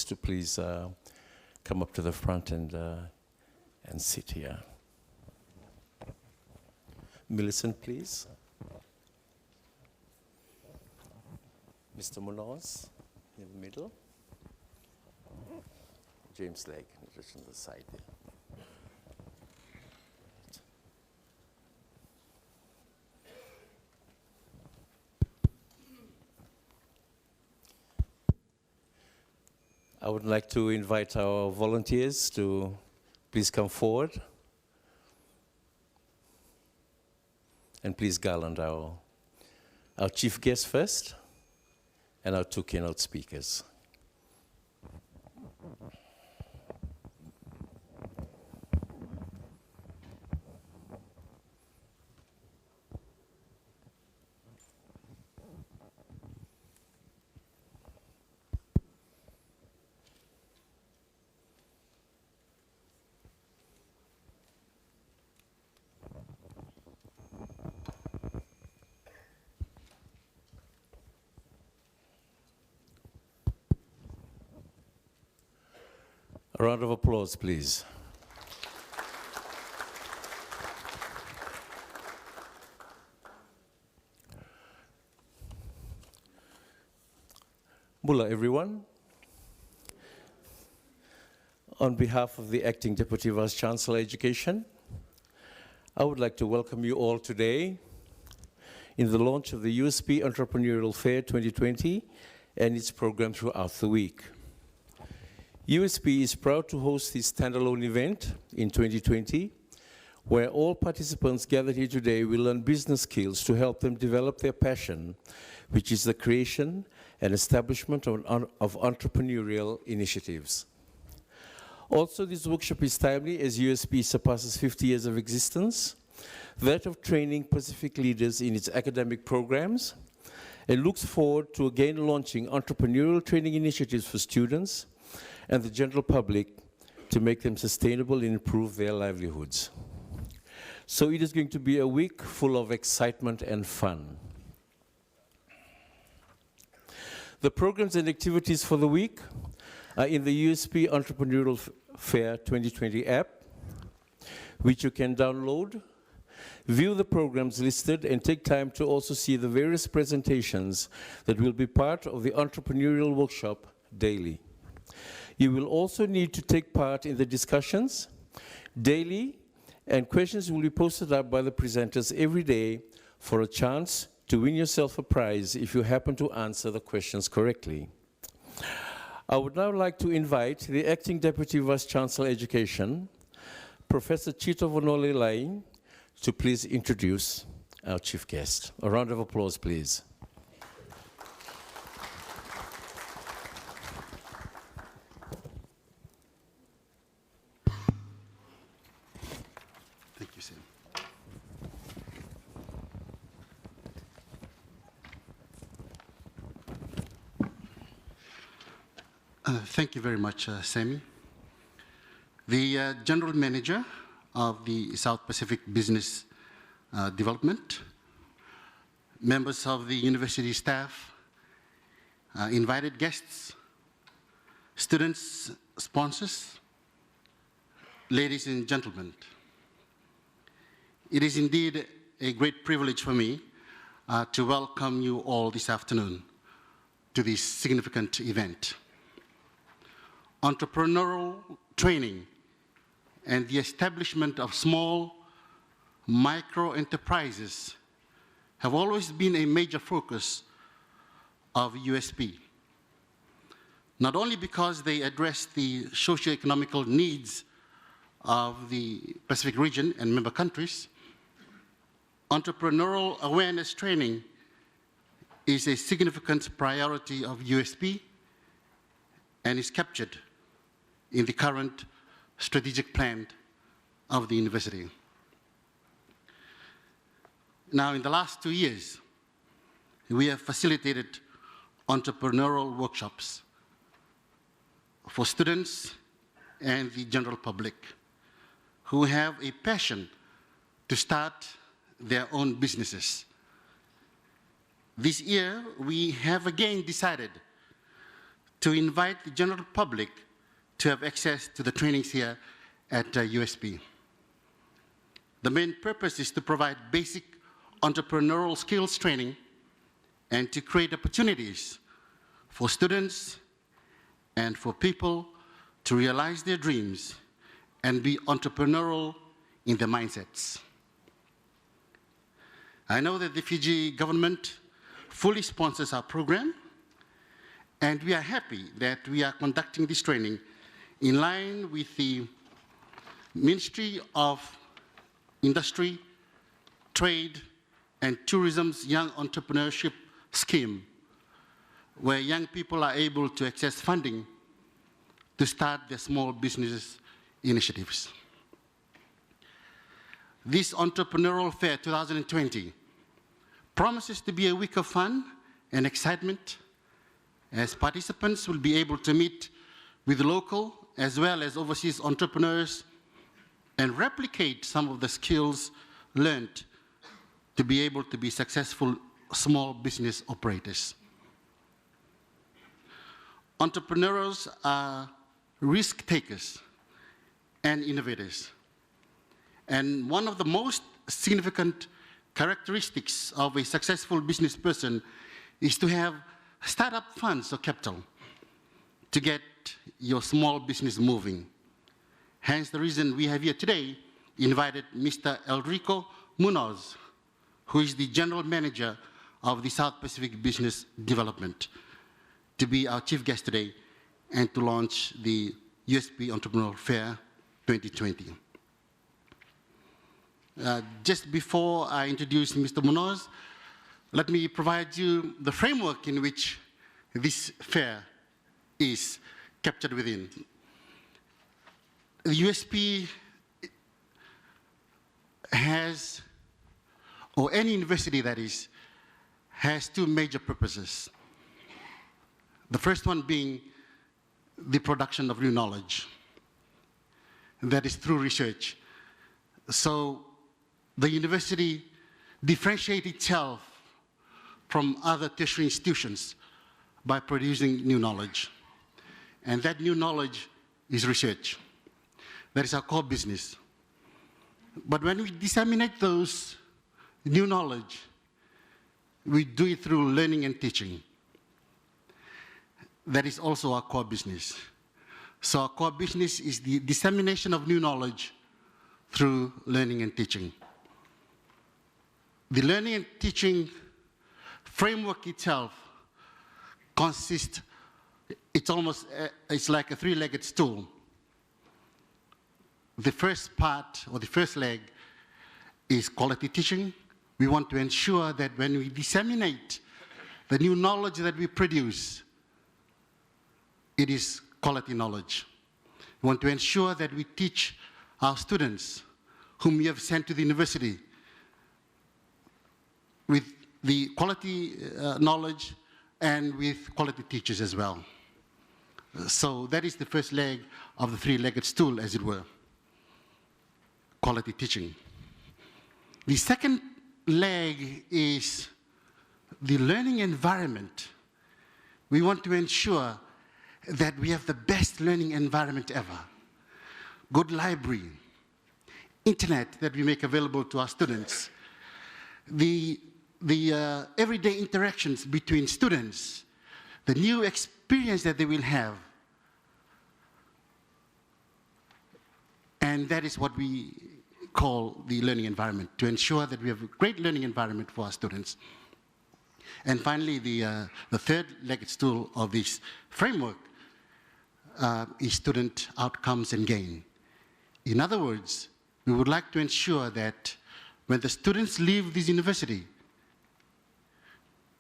to please come up to the front and sit here. Millicent, please. Mr. Munoz, in the middle. James Legg, just on the side there. I would like to invite our volunteers to please come forward and please garland our chief guest first and our two keynote speakers. A round of applause, please. Mullah, everyone. On behalf of the Acting Deputy Vice Chancellor Education, I would like to welcome you all today in the launch of the USP Entrepreneurial Fair 2020 and its program throughout the week. USP is proud to host this standalone event in 2020, where all participants gathered here today will learn business skills to help them develop their passion, which is the creation and establishment of entrepreneurial initiatives. Also, this workshop is timely as USP surpasses 50 years of existence, that of training Pacific leaders in its academic programs, and looks forward to again launching entrepreneurial training initiatives for students and the general public to make them sustainable and improve their livelihoods. So it is going to be a week full of excitement and fun. The programs and activities for the week are in the USP Entrepreneurial Fair 2020 app, which you can download, view the programs listed, and take time to also see the various presentations that will be part of the entrepreneurial workshop daily. You will also need to take part in the discussions daily, and questions will be posted up by the presenters every day for a chance to win yourself a prize if you happen to answer the questions correctly. I would now like to invite the Acting Deputy Vice Chancellor Education, Professor Chito Vonole-Lai, to please introduce our chief guest. A round of applause, please. Thank you very much, Sammy. The General Manager of the South Pacific Business Development, members of the university staff, invited guests, students, sponsors, ladies and gentlemen. It is indeed a great privilege for me to welcome you all this afternoon to this significant event. Entrepreneurial training and the establishment of small micro-enterprises have always been a major focus of USP, not only because they address the socio-economical needs of the Pacific region and member countries. Entrepreneurial awareness training is a significant priority of USP and is captured in the current strategic plan of the university. Now, in the last 2 years, we have facilitated entrepreneurial workshops for students and the general public who have a passion to start their own businesses. This year, we have again decided to invite the general public to have access to the trainings here at USP. The main purpose is to provide basic entrepreneurial skills training and to create opportunities for students and for people to realize their dreams and be entrepreneurial in their mindsets. I know that the Fiji government fully sponsors our program, and we are happy that we are conducting this training in line with the Ministry of Industry, Trade, and Tourism's Young Entrepreneurship Scheme, where young people are able to access funding to start their small business initiatives. This Entrepreneurial Fair 2020 promises to be a week of fun and excitement, as participants will be able to meet with local as well as overseas entrepreneurs and replicate some of the skills learned to be able to be successful small business operators. Entrepreneurs are risk takers and innovators. And one of the most significant characteristics of a successful business person is to have startup funds or capital to get your small business moving. Hence the reason we have here today invited Mr. Elrico Munoz, who is the General Manager of the South Pacific Business Development, to be our chief guest today and to launch the USP Entrepreneurial Fair 2020. Just before I introduce Mr. Munoz, let me provide you the framework in which this fair is captured within. The USP has, or any university that is, has two major purposes. The first one being the production of new knowledge, and that is through research. So the university differentiates itself from other tertiary institutions by producing new knowledge. And that new knowledge is research. That is our core business. But when we disseminate those new knowledge, we do it through learning and teaching. That is also our core business. So our core business is the dissemination of new knowledge through learning and teaching. The learning and teaching framework itself consists, it's like a three-legged stool. The first part, or the first leg, is quality teaching. We want to ensure that when we disseminate the new knowledge that we produce, it is quality knowledge. We want to ensure that we teach our students, whom we have sent to the university, with the quality knowledge and with quality teachers as well. So that is the first leg of the three-legged stool, as it were, quality teaching. The second leg is the learning environment. We want to ensure that we have the best learning environment ever. Good library, internet that we make available to our students, the everyday interactions between students, the new experience that they will have. And that is what we call the learning environment, to ensure that we have a great learning environment for our students. And finally, the third-legged stool of this framework is student outcomes and gain. In other words, we would like to ensure that when the students leave this university,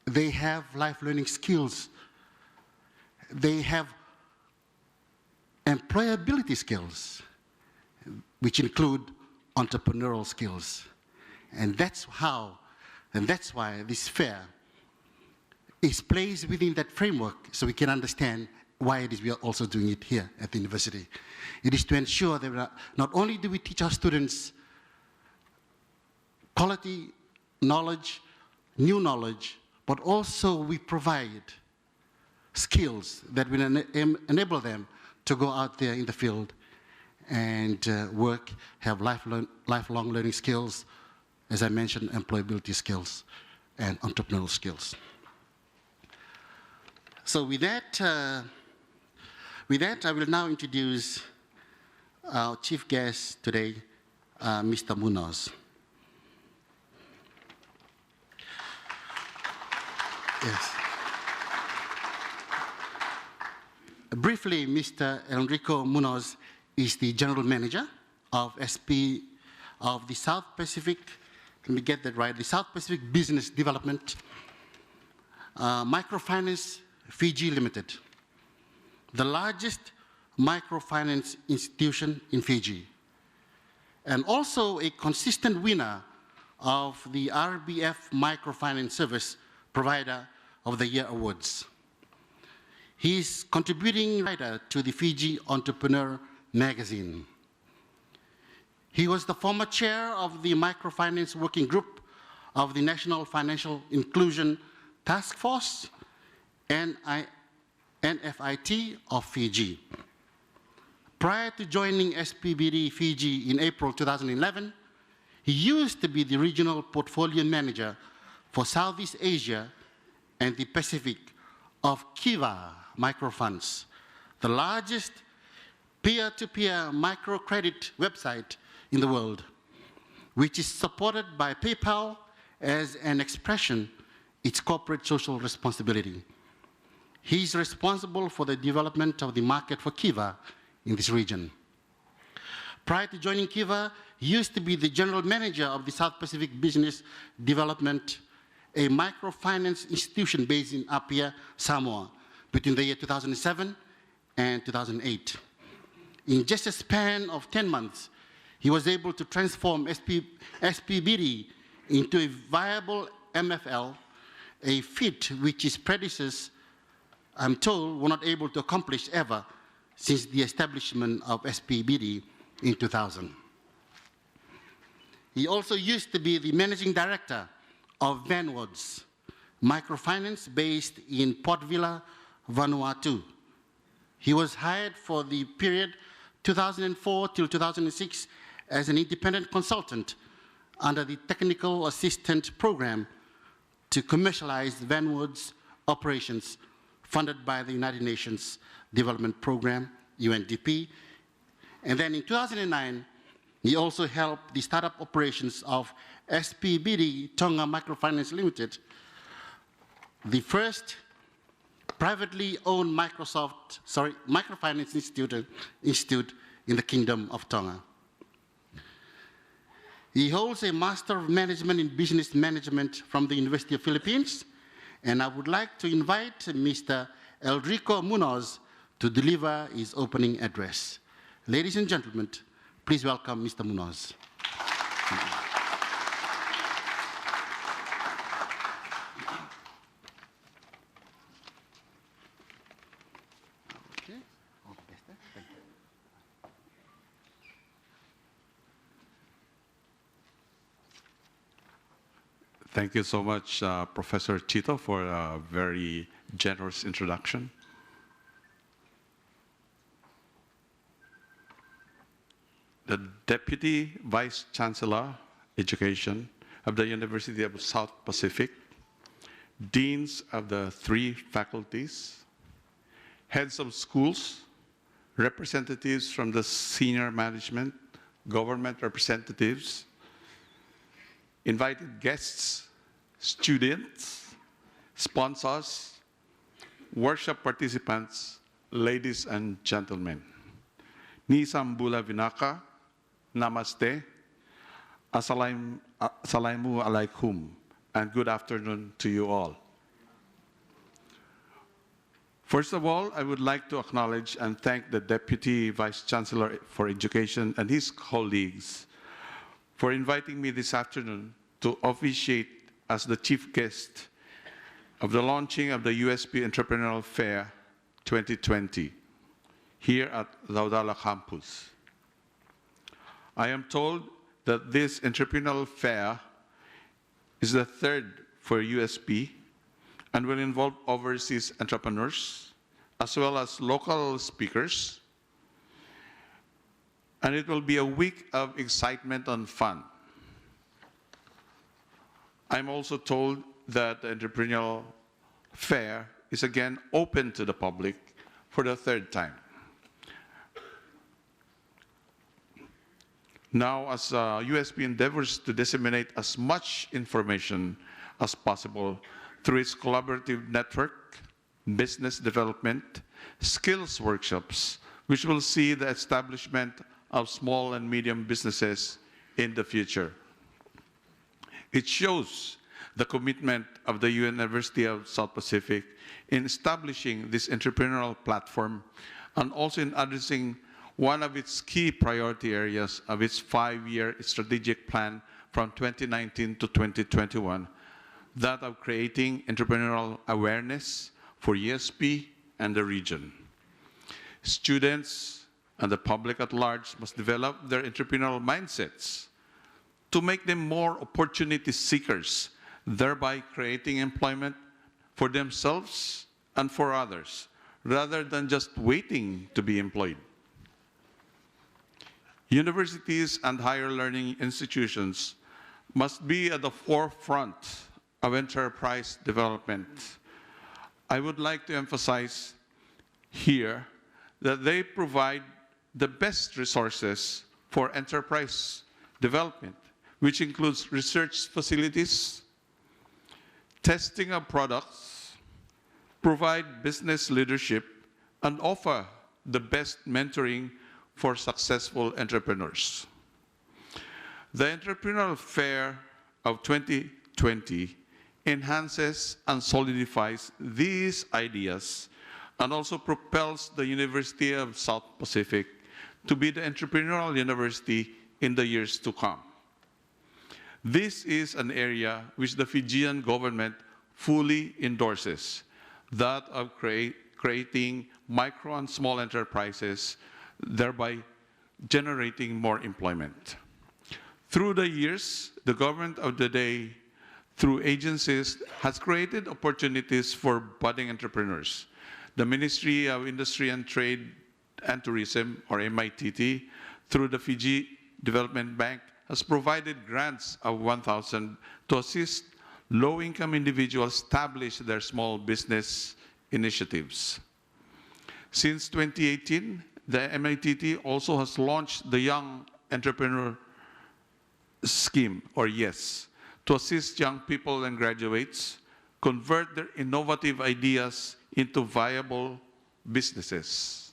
they have life learning skills. They have employability skills, which include entrepreneurial skills. And that's how, and that's why this fair is placed within that framework, so we can understand why it is we are also doing it here at the university. It is to ensure that not only do we teach our students quality knowledge, new knowledge, but also we provide skills that will enable them to go out there in the field and work, have lifelong learning skills, as I mentioned, employability skills and entrepreneurial skills. So with that, I will now introduce our chief guest today, Mr. Munoz. Yes. Briefly, Mr. Enrico Munoz is the general manager of the South Pacific, let me get that right, the South Pacific Business Development Microfinance Fiji Limited, the largest microfinance institution in Fiji, and also a consistent winner of the RBF Microfinance Service Provider of the Year Awards. He is contributing writer to the Fiji Entrepreneur magazine. He was the former chair of the Microfinance Working Group of the National Financial Inclusion Task Force, NFIT of Fiji. Prior to joining SPBD Fiji in April 2011, he used to be the regional portfolio manager for Southeast Asia and the Pacific of Kiva Microfunds, the largest peer-to-peer microcredit website in the world, which is supported by PayPal as an expression its corporate social responsibility. He's responsible for the development of the market for Kiva in this region. Prior to joining Kiva, he used to be the general manager of the South Pacific Business Development, a microfinance institution based in Apia, Samoa, between the year 2007 and 2008. In just a span of 10 months, he was able to transform SPBD into a viable MFL, a feat which his predecessors, I'm told, were not able to accomplish ever since the establishment of SPBD in 2000. He also used to be the managing director of Vanwoods Microfinance based in Port Vila, Vanuatu. He was hired for the period 2004 till 2006 as an independent consultant under the Technical Assistant Program to commercialize Vanwoods operations funded by the United Nations Development Program, UNDP. And then in 2009, he also helped the startup operations of SPBD Tonga Microfinance Limited, the first privately owned microfinance institute in the Kingdom of Tonga. He holds a Master of Management in Business Management from the University of Philippines, and I would like to invite Mr. Enrico Munoz to deliver his opening address. Ladies and gentlemen, please welcome Mr. Munoz. Thank you so much, Professor Chito, for a very generous introduction. The Deputy Vice Chancellor, Education of the University of South Pacific, Deans of the 3 faculties, heads of schools, representatives from the senior management, government representatives, invited guests, students, sponsors, workshop participants, ladies and gentlemen. Nisam Bula Vinaka, Namaste, Assalamu alaikum, and good afternoon to you all. First of all, I would like to acknowledge and thank the Deputy Vice Chancellor for Education and his colleagues for inviting me this afternoon to officiate as the chief guest of the launching of the USP Entrepreneurial Fair 2020 here at Laucala campus. I am told that this entrepreneurial fair is the 3rd for USP and will involve overseas entrepreneurs as well as local speakers. And it will be a week of excitement and fun. I'm also told that the Entrepreneurial Fair is again open to the public for the third time. Now, as USP endeavors to disseminate as much information as possible through its collaborative network, business development, skills workshops, which will see the establishment of small and medium businesses in the future. It shows the commitment of the University of South Pacific in establishing this entrepreneurial platform and also in addressing one of its key priority areas of its 5-year strategic plan from 2019 to 2021, that of creating entrepreneurial awareness for USP and the region. Students and the public at large must develop their entrepreneurial mindsets to make them more opportunity seekers, thereby creating employment for themselves and for others, rather than just waiting to be employed. Universities and higher learning institutions must be at the forefront of enterprise development. I would like to emphasize here that they provide the best resources for enterprise development, which includes research facilities, testing of products, provide business leadership, and offer the best mentoring for successful entrepreneurs. The Entrepreneurial Fair of 2020 enhances and solidifies these ideas and also propels the University of South Pacific to be the entrepreneurial university in the years to come. This is an area which the Fijian government fully endorses, that of creating micro and small enterprises, thereby generating more employment. Through the years, the government of the day, through agencies, has created opportunities for budding entrepreneurs. The Ministry of Industry and Trade and Tourism, or MITT, through the Fiji Development Bank, has provided grants of 1,000 to assist low-income individuals establish their small business initiatives. Since 2018, the MITT also has launched the Young Entrepreneur Scheme, or YES, to assist young people and graduates convert their innovative ideas into viable businesses.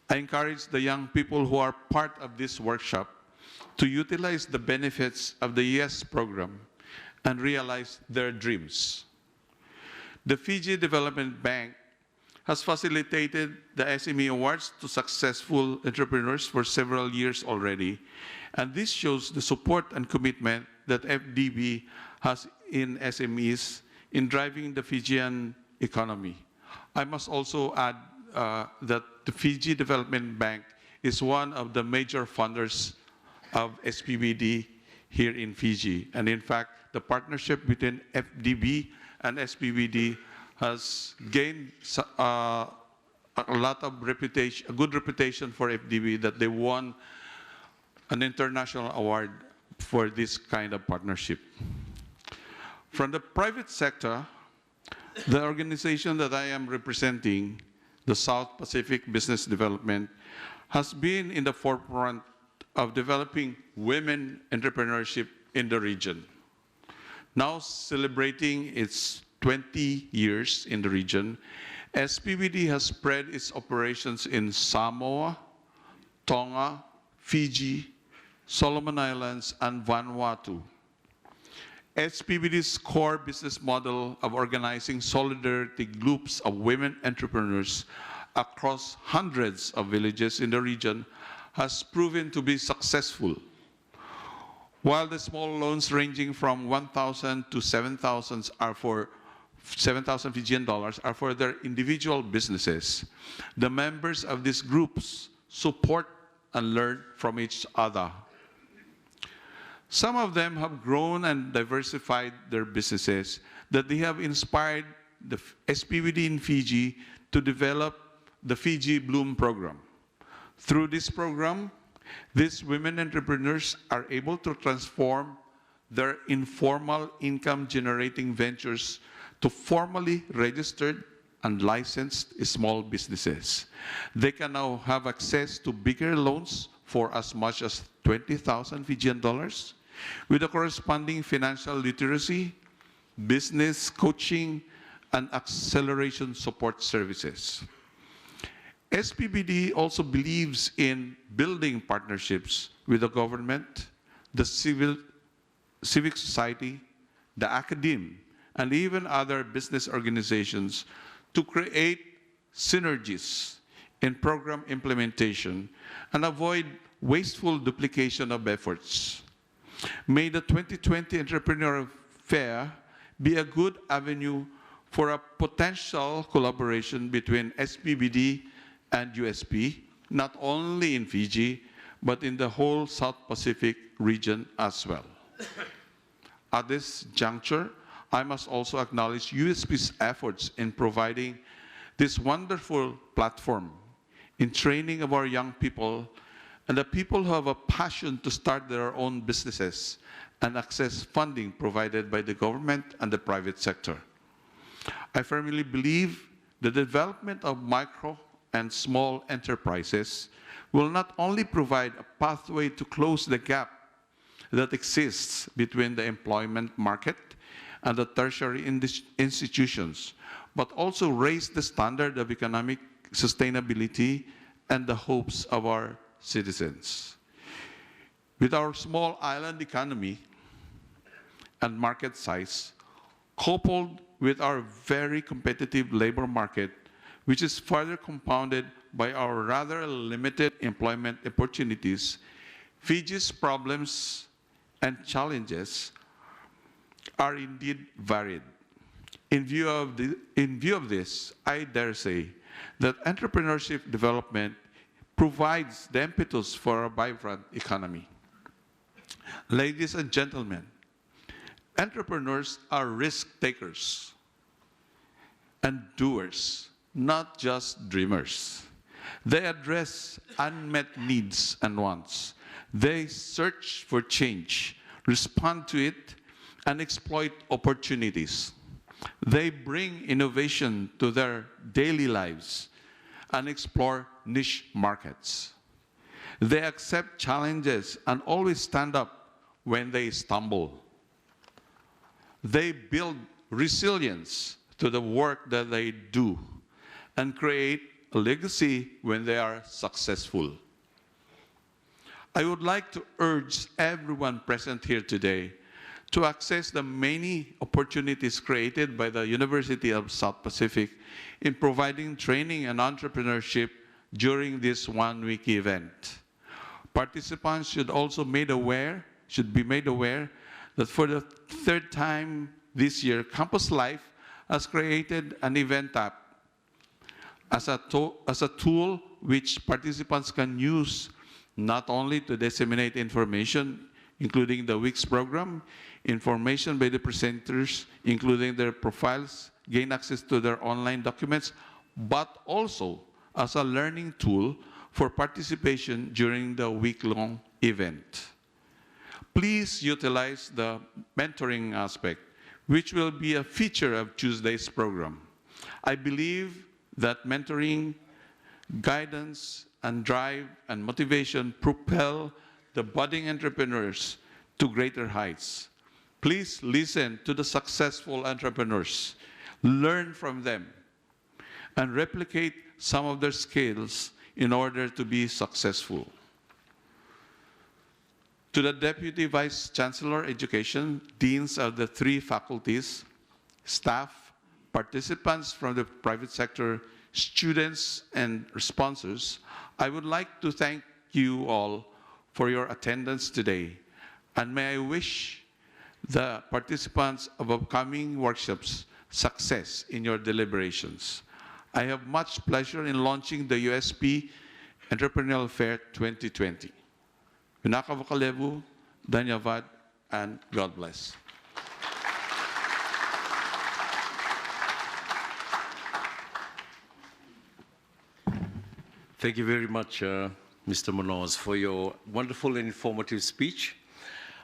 I encourage the young people who are part of this workshop to utilize the benefits of the YES program and realize their dreams. The Fiji Development Bank has facilitated the SME Awards to successful entrepreneurs for several years already, and this shows the support and commitment that FDB has in SMEs in driving the Fijian economy. I must also add that the Fiji Development Bank is one of the major funders of SPBD here in Fiji. And in fact, the partnership between FDB and SPBD has gained a lot of reputation, a good reputation for FDB, that they won an international award for this kind of partnership. From the private sector, the organization that I am representing, the South Pacific Business Development, has been in the forefront of developing women entrepreneurship in the region. Now celebrating its 20 years in the region, SPBD has spread its operations in Samoa, Tonga, Fiji, Solomon Islands, and Vanuatu. SPBD's core business model of organizing solidarity groups of women entrepreneurs across hundreds of villages in the region has proven to be successful. While the small loans ranging from 1,000 to 7,000 are for 7,000 Fijian dollars are for their individual businesses, the members of these groups support and learn from each other. Some of them have grown and diversified their businesses, that they have inspired the SPVD in Fiji to develop the Fiji Bloom program. Through this program, these women entrepreneurs are able to transform their informal income-generating ventures to formally registered and licensed small businesses. They can now have access to bigger loans for as much as 20,000 Fijian dollars with a corresponding financial literacy, business coaching, and acceleration support services. SPBD also believes in building partnerships with the government, the civic society, the academe, and even other business organizations to create synergies in program implementation and avoid wasteful duplication of efforts. May the 2020 Entrepreneurial Fair be a good avenue for a potential collaboration between SPBD and USP, not only in Fiji, but in the whole South Pacific region as well. At this juncture, I must also acknowledge USP's efforts in providing this wonderful platform in training of our young people and the people who have a passion to start their own businesses and access funding provided by the government and the private sector. I firmly believe the development of micro and small enterprises will not only provide a pathway to close the gap that exists between the employment market and the tertiary institutions, but also raise the standard of economic sustainability and the hopes of our citizens. With our small island economy and market size, coupled with our very competitive labor market, which is further compounded by our rather limited employment opportunities, Fiji's problems and challenges are indeed varied. In view of this, I dare say that entrepreneurship development provides the impetus for a vibrant economy. Ladies and gentlemen, entrepreneurs are risk takers and doers, not just dreamers. They address unmet needs and wants. They search for change, respond to it, and exploit opportunities. They bring innovation to their daily lives and explore niche markets. They accept challenges and always stand up when they stumble. They build resilience to the work that they do and create a legacy when they are successful. I would like to urge everyone present here today to access the many opportunities created by the University of South Pacific in providing training and entrepreneurship during this one-week event. Participants should be made aware that for the third time this year, Campus Life has created an event app as a tool which participants can use not only to disseminate information, including the week's program, information by the presenters, including their profiles, gain access to their online documents, but also as a learning tool for participation during the week-long event. Please utilize the mentoring aspect, which will be a feature of Tuesday's program. I believe that mentoring, guidance, and drive and motivation propel the budding entrepreneurs to greater heights. Please listen to the successful entrepreneurs, learn from them, and replicate some of their skills in order to be successful. To the Deputy Vice Chancellor Education, deans of the 3 faculties, staff, participants from the private sector, students, and sponsors, I would like to thank you all for your attendance today. And may I wish the participants of upcoming workshops success in your deliberations. I have much pleasure in launching the USP Entrepreneurial Fair 2020. Vinakavakalevu, Dhanyavad, and God bless. Thank you very much, Mr. Munoz, for your wonderful and informative speech.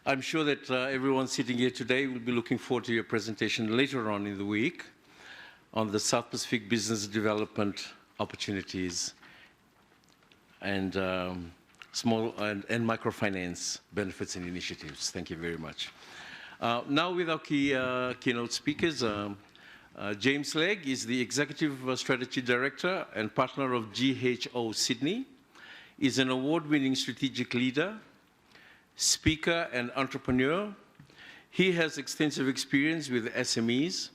I'm sure that everyone sitting here today will be looking forward to your presentation later on in the week on the South Pacific business development opportunities and small and microfinance benefits and initiatives. Thank you very much. Now with our keynote speakers, James Legg is the Executive Strategy Director and partner of GHO Sydney. He's an award-winning strategic leader, speaker, and entrepreneur. He has extensive experience with SMEs,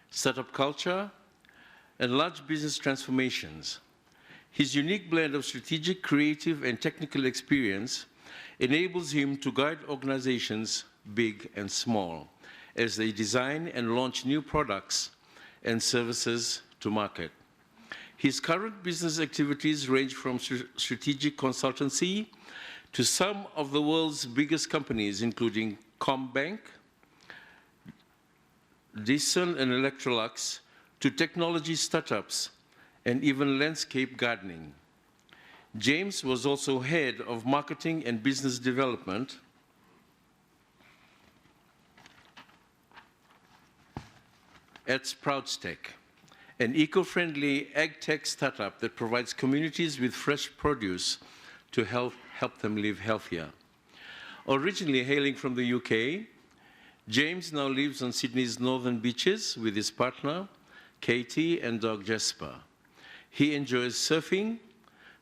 startup culture, and large business transformations. His unique blend of strategic, creative, and technical experience enables him to guide organizations, big and small, as they design and launch new products and services to market. His current business activities range from strategic consultancy to some of the world's biggest companies, including Combank, Dyson and Electrolux, to technology startups, and even landscape gardening. James was also head of marketing and business development at Sproutstech, an eco-friendly ag tech startup that provides communities with fresh produce to help them live healthier. Originally hailing from the UK, James now lives on Sydney's northern beaches with his partner, Katie, and dog Jasper. He enjoys surfing,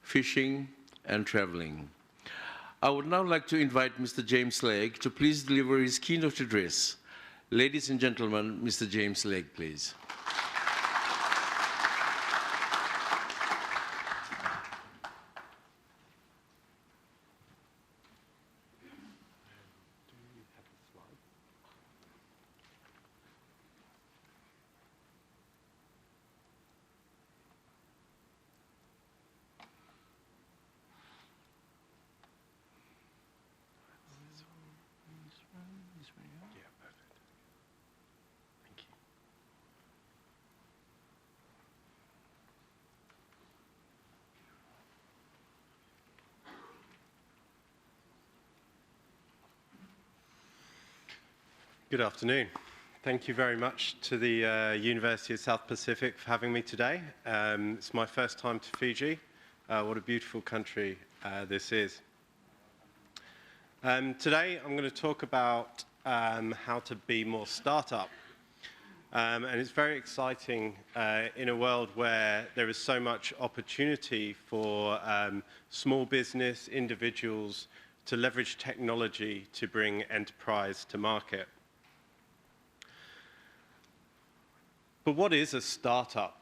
fishing, and traveling. I would now like to invite Mr. James Legg to please deliver his keynote address. Ladies and gentlemen, Mr. James Legg, please. Good afternoon. Thank you very much to the University of South Pacific for having me today. It's my first time to Fiji. What a beautiful country this is. Today I'm going to talk about how to be more startup. And it's very exciting in a world where there is so much opportunity for small business individuals to leverage technology to bring enterprise to market. But what is a startup?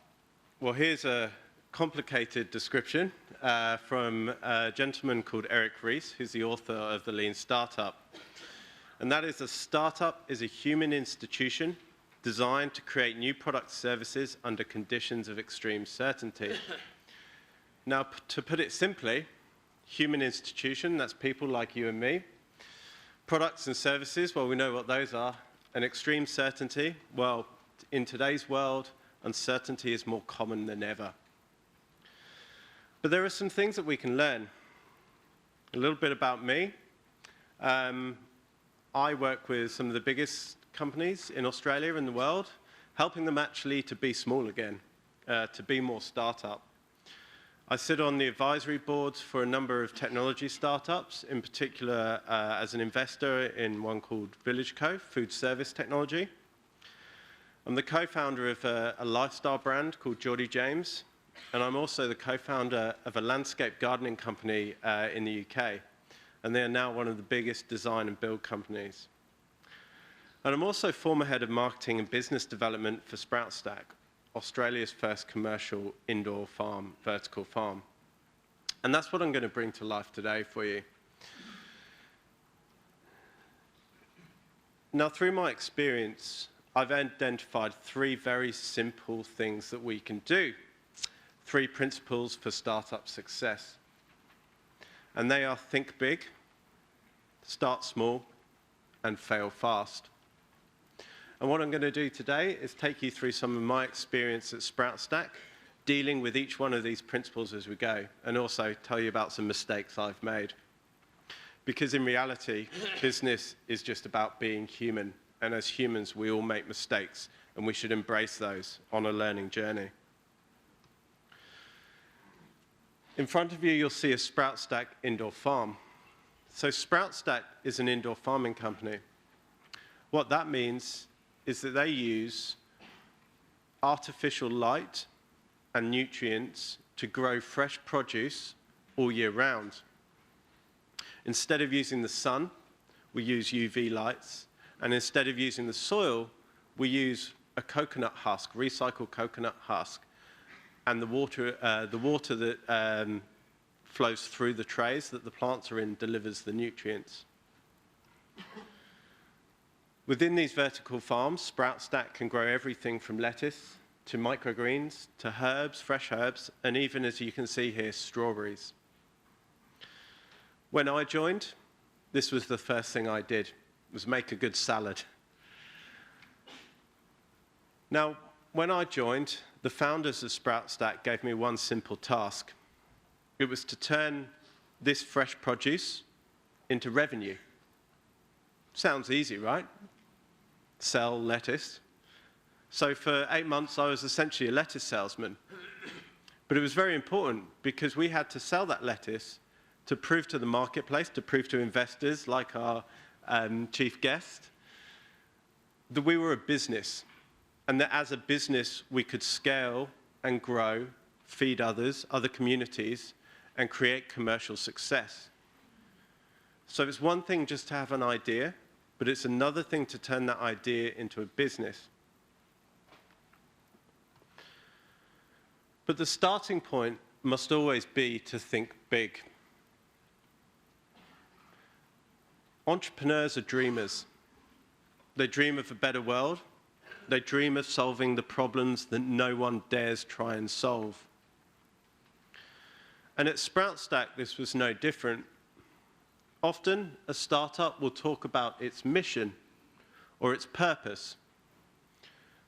Well, here's a complicated description from a gentleman called Eric Ries, who's the author of The Lean Startup. And that is, a startup is a human institution designed to create new product services under conditions of extreme certainty. Now, to put it simply, human institution, that's people like you and me. Products and services, well, we know what those are. And extreme certainty, well, in today's world, uncertainty is more common than ever. But there are some things that we can learn. A little bit about me. I work with some of the biggest companies in Australia and the world, helping them actually to be small again, to be more startup. I sit on the advisory boards for a number of technology startups, in particular as an investor in one called Village Co, food service technology. I'm the co-founder of a lifestyle brand called Geordie James, and I'm also the co-founder of a landscape gardening company in the UK, and they are now one of the biggest design and build companies. And I'm also former head of marketing and business development for Sproutstech, Australia's first commercial indoor farm, vertical farm. And that's what I'm going to bring to life today for you. Now, through my experience, I've identified three very simple things that we can do. Three principles for startup success. And they are: think big, start small, and fail fast. And what I'm going to do today is take you through some of my experience at Sproutstech, dealing with each one of these principles as we go, and also tell you about some mistakes I've made. Because in reality, business is just about being human, and as humans, we all make mistakes, and we should embrace those on a learning journey. In front of you, you'll see a Sprout Stack indoor farm. So Sprout Stack is an indoor farming company. What that means is that they use artificial light and nutrients to grow fresh produce all year round. Instead of using the sun, we use UV lights, and instead of using the soil, we use a coconut husk, recycled coconut husk, and the water that flows through the trays that the plants are in delivers the nutrients. Within these vertical farms, Sprout Stack can grow everything from lettuce to microgreens to herbs, fresh herbs, and even, as you can see here, strawberries. When I joined, this was the first thing I did, was make a good salad. Now, when I joined, the founders of Sprout Stack gave me one simple task. It was to turn this fresh produce into revenue. Sounds easy, right? Sell lettuce. So for 8 months, I was essentially a lettuce salesman. But it was very important because we had to sell that lettuce to prove to the marketplace, to prove to investors like our chief guest, that we were a business, and that as a business, we could scale and grow, feed others, other communities, and create commercial success. So it's one thing just to have an idea, but it's another thing to turn that idea into a business. But the starting point must always be to think big. Entrepreneurs are dreamers. They dream of a better world. They dream of solving the problems that no one dares try and solve. And at Sprout Stack, this was no different. Often, a startup will talk about its mission or its purpose.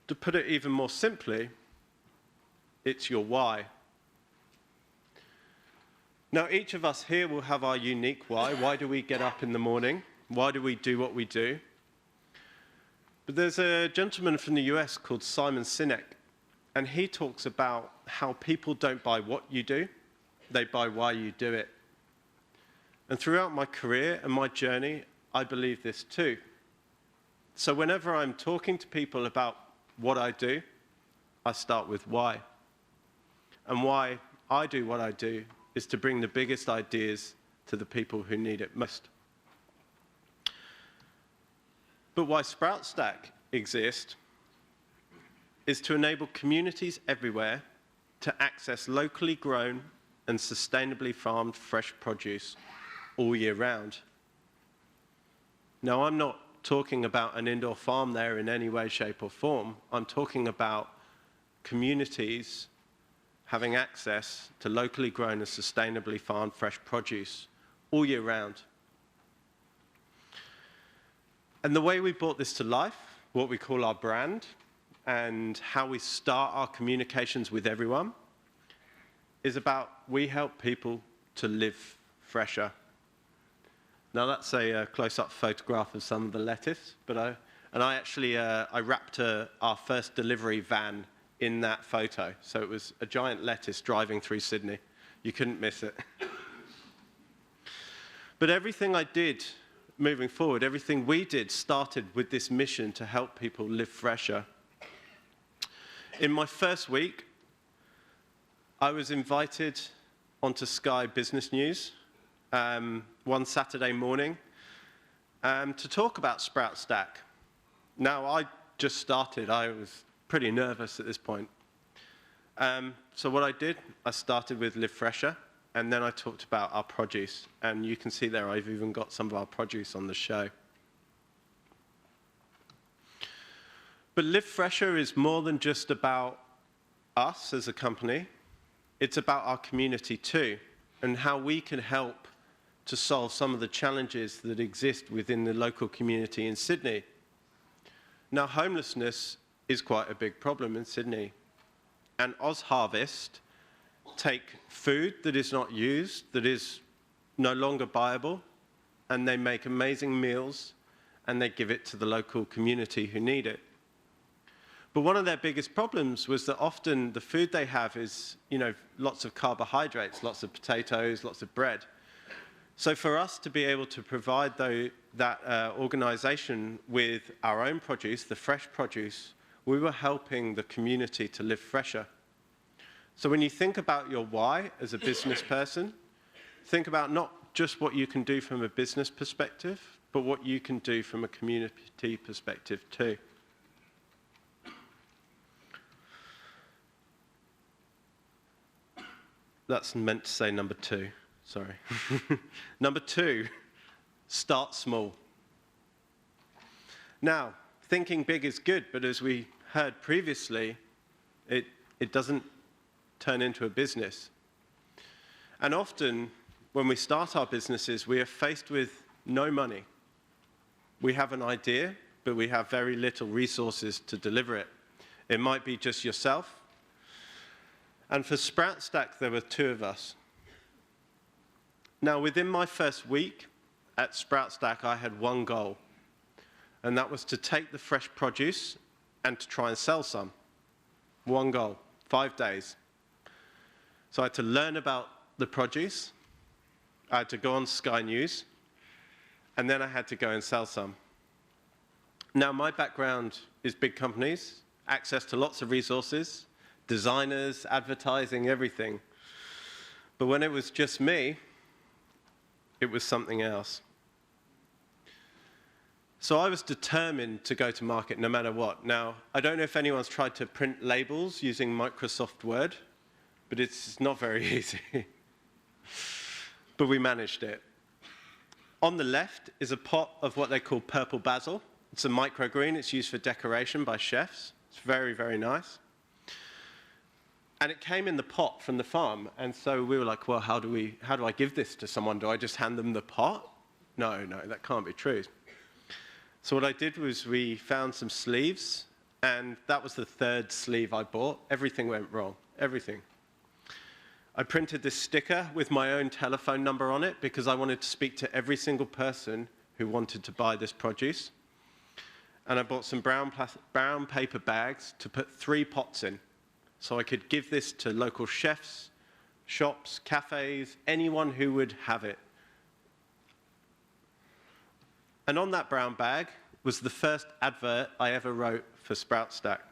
To put it even more simply, it's your why. Now, each of us here will have our unique why. Why do we get up in the morning? Why do we do what we do? But there's a gentleman from the US called Simon Sinek, and he talks about how people don't buy what you do, they buy why you do it. And throughout my career and my journey, I believe this too. So whenever I'm talking to people about what I do, I start with why. And why I do what I do is to bring the biggest ideas to the people who need it most. But why Sprout Stack exists is to enable communities everywhere to access locally grown and sustainably farmed fresh produce all year round. Now, I'm not talking about an indoor farm there in any way, shape, or form. I'm talking about communities having access to locally grown and sustainably farmed fresh produce all year round. And the way we brought this to life, what we call our brand, and how we start our communications with everyone, is about we help people to live fresher. Now that's a close-up photograph of some of the lettuce, but I wrapped our first delivery van in that photo. So it was a giant lettuce driving through Sydney. You couldn't miss it. But everything I did moving forward, everything we did started with this mission to help people live fresher. In my first week, I was invited onto Sky Business News one Saturday morning to talk about Sprout Stack. Now, I just started. I was pretty nervous at this point. So what I did, I started with Live Fresher, and then I talked about our produce. And you can see there, I've even got some of our produce on the show. But Live Fresher is more than just about us as a company. It's about our community too, and how we can help to solve some of the challenges that exist within the local community in Sydney. Now, homelessness is quite a big problem in Sydney. and OzHarvest take food that is not used, that is no longer viable, and they make amazing meals, and they give it to the local community who need it. But one of their biggest problems was that often the food they have is, lots of carbohydrates, lots of potatoes, lots of bread. So for us to be able to provide that organization with our own produce, the fresh produce, we were helping the community to live fresher. So when you think about your why as a business person, think about not just what you can do from a business perspective, but what you can do from a community perspective too. That's meant to say number 2, sorry. Number 2, start small. Now, thinking big is good, but as we heard previously, it doesn't turn into a business. And often, when we start our businesses, we are faced with no money. We have an idea, but we have very little resources to deliver it. It might be just yourself. And for Sprout Stack, there were 2 of us. Now, within my first week at Sprout Stack, I had one goal, and that was to take the fresh produce and to try and sell some. One goal, 5 days. So I had to learn about the produce, I had to go on Sky News, and then I had to go and sell some. Now, my background is big companies, access to lots of resources, designers, advertising, everything. But when it was just me, it was something else. So I was determined to go to market no matter what. Now, I don't know if anyone's tried to print labels using Microsoft Word, but it's not very easy. But we managed it. On the left is a pot of what they call purple basil. It's a microgreen. It's used for decoration by chefs. It's very, very nice. And it came in the pot from the farm. And so we were like, well, how do I give this to someone? Do I just hand them the pot? No, that can't be true. So what I did was we found some sleeves, and that was the 3rd sleeve I bought. Everything went wrong, everything. I printed this sticker with my own telephone number on it because I wanted to speak to every single person who wanted to buy this produce. And I bought some brown paper bags to put 3 pots in. So I could give this to local chefs, shops, cafes, anyone who would have it. And on that brown bag was the first advert I ever wrote for Sprout Stack.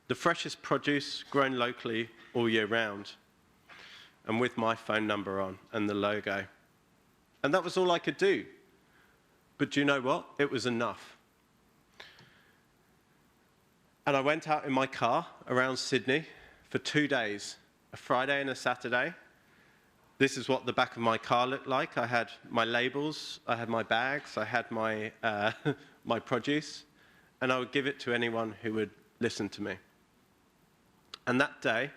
The freshest produce grown locally all year round, and with my phone number on and the logo. And that was all I could do. But do you know what? It was enough. And I went out in my car around Sydney for 2 days, a Friday and a Saturday. This is what the back of my car looked like. I had my labels, I had my bags, I had my, my produce, and I would give it to anyone who would listen to me. And that day,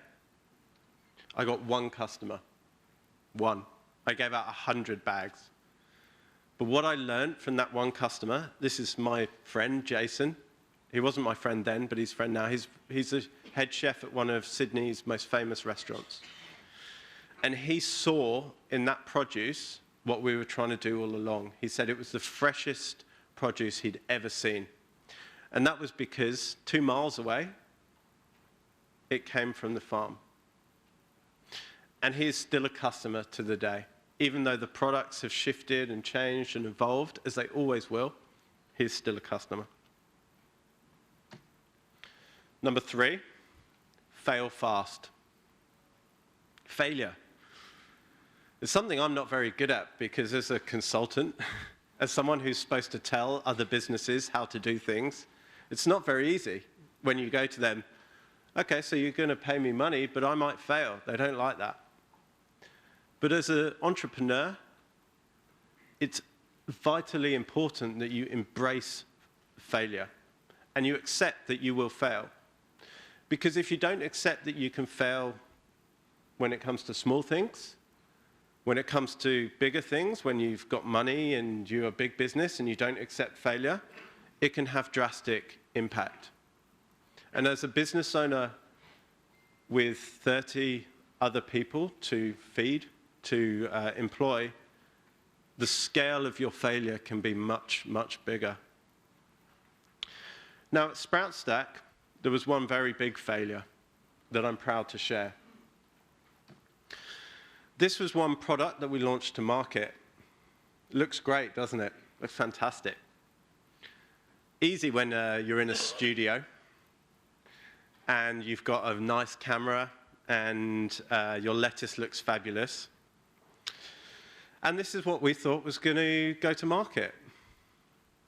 I got 1 customer. 1. I gave out 100 bags. But what I learned from that 1 customer, this is my friend, Jason. He wasn't my friend then, but he's friend now. He's a head chef at one of Sydney's most famous restaurants. And he saw in that produce what we were trying to do all along. He said it was the freshest produce he'd ever seen. And that was because 2 miles away, it came from the farm. And he is still a customer to the day. Even though the products have shifted and changed and evolved, as they always will, he is still a customer. Number 3, fail fast. Failure. It's something I'm not very good at because as a consultant, as someone who's supposed to tell other businesses how to do things, it's not very easy when you go to them, okay, so you're going to pay me money, but I might fail. They don't like that. But as an entrepreneur, it's vitally important that you embrace failure and you accept that you will fail. Because if you don't accept that you can fail when it comes to small things, when it comes to bigger things, when you've got money and you're a big business and you don't accept failure, it can have drastic impact. And as a business owner with 30 other people to feed, to employ, the scale of your failure can be much, much bigger. Now, at SproutStack, there was one very big failure that I'm proud to share. This was one product that we launched to market. Looks great, doesn't it? Looks fantastic. Easy when you're in a studio and you've got a nice camera and your lettuce looks fabulous. And this is what we thought was going to go to market.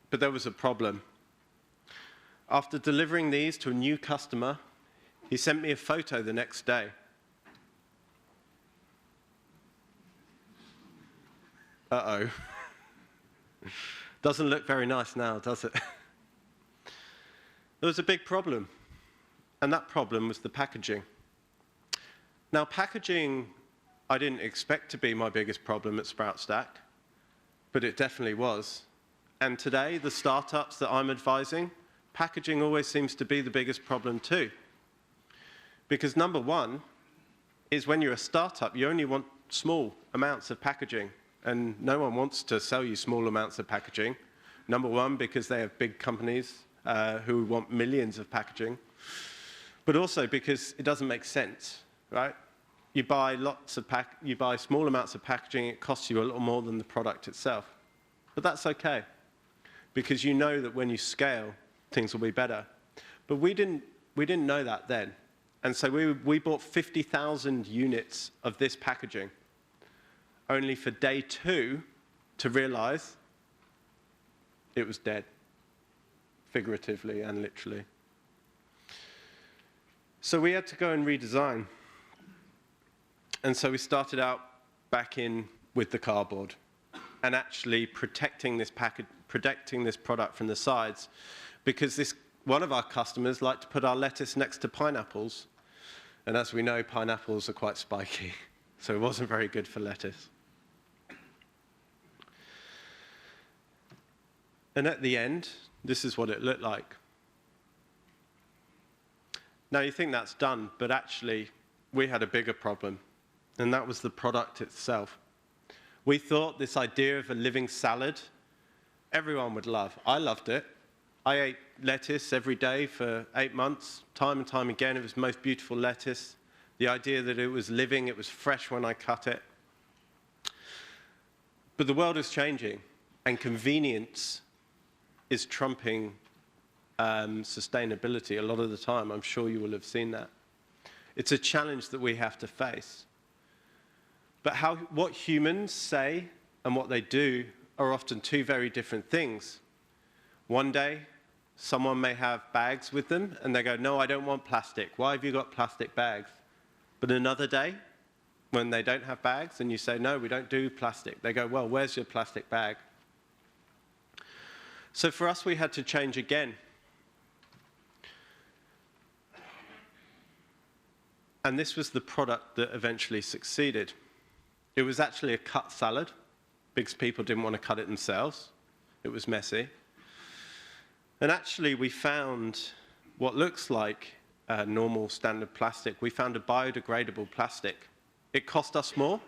But there was a problem. After delivering these to a new customer, he sent me a photo the next day. Uh-oh. Doesn't look very nice now, does it? There was a big problem, and that problem was the packaging. Now, packaging, I didn't expect to be my biggest problem at SproutStack, but it definitely was. And today, the startups that I'm advising, packaging always seems to be the biggest problem too. Because number one is when you're a startup, you only want small amounts of packaging. And no one wants to sell you small amounts of packaging. Number one, because they have big companies who want millions of packaging. But also because it doesn't make sense, right? You buy small amounts of packaging, it costs you a little more than the product itself. But that's okay, because you know that when you scale, things will be better. But we didn't know that then. And so we bought 50,000 units of this packaging, only for day 2 to realize it was dead, figuratively and literally. So we had to go and redesign. And so we started out back in with the cardboard and actually protecting this product from the sides, because one of our customers liked to put our lettuce next to pineapples. And as we know, pineapples are quite spiky, so it wasn't very good for lettuce. And at the end, this is what it looked like. Now, you think that's done, but actually, we had a bigger problem, and that was the product itself. We thought this idea of a living salad, everyone would love. I loved it. I ate lettuce every day for 8 months, time and time again. It was the most beautiful lettuce. The idea that it was living, it was fresh when I cut it. But the world is changing, and convenience is trumping sustainability a lot of the time. I'm sure you will have seen that. It's a challenge that we have to face. But what humans say and what they do are often two very different things. One day, someone may have bags with them, and they go, no, I don't want plastic. Why have you got plastic bags? But another day, when they don't have bags, and you say, no, we don't do plastic, they go, well, where's your plastic bag? So for us, we had to change again. And this was the product that eventually succeeded. It was actually a cut salad, because people didn't want to cut it themselves. It was messy. And actually, we found what looks like normal standard plastic. We found a biodegradable plastic. It cost us more,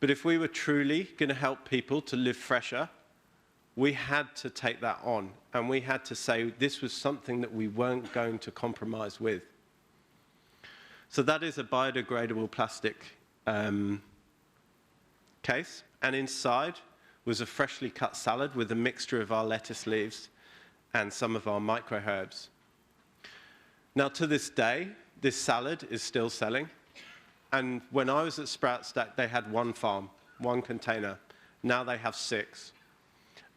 but if we were truly going to help people to live fresher, we had to take that on, and we had to say this was something that we weren't going to compromise with. So that is a biodegradable plastic case, and inside was a freshly cut salad with a mixture of our lettuce leaves and some of our micro-herbs. Now, to this day, this salad is still selling. And when I was at SproutStack, they had one farm, one container. Now they have 6.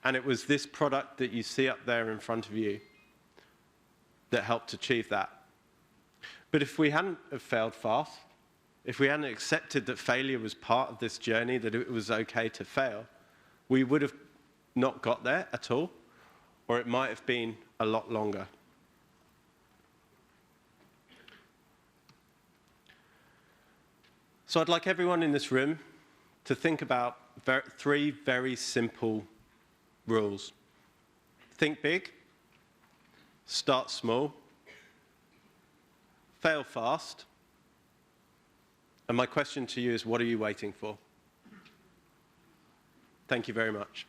And it was this product that you see up there in front of you that helped achieve that. But if we hadn't have failed fast, if we hadn't accepted that failure was part of this journey, that it was okay to fail, we would have not got there at all, or it might have been a lot longer. So I'd like everyone in this room to think about 3 very simple rules. Think big, start small, fail fast. And my question to you is, what are you waiting for? Thank you very much.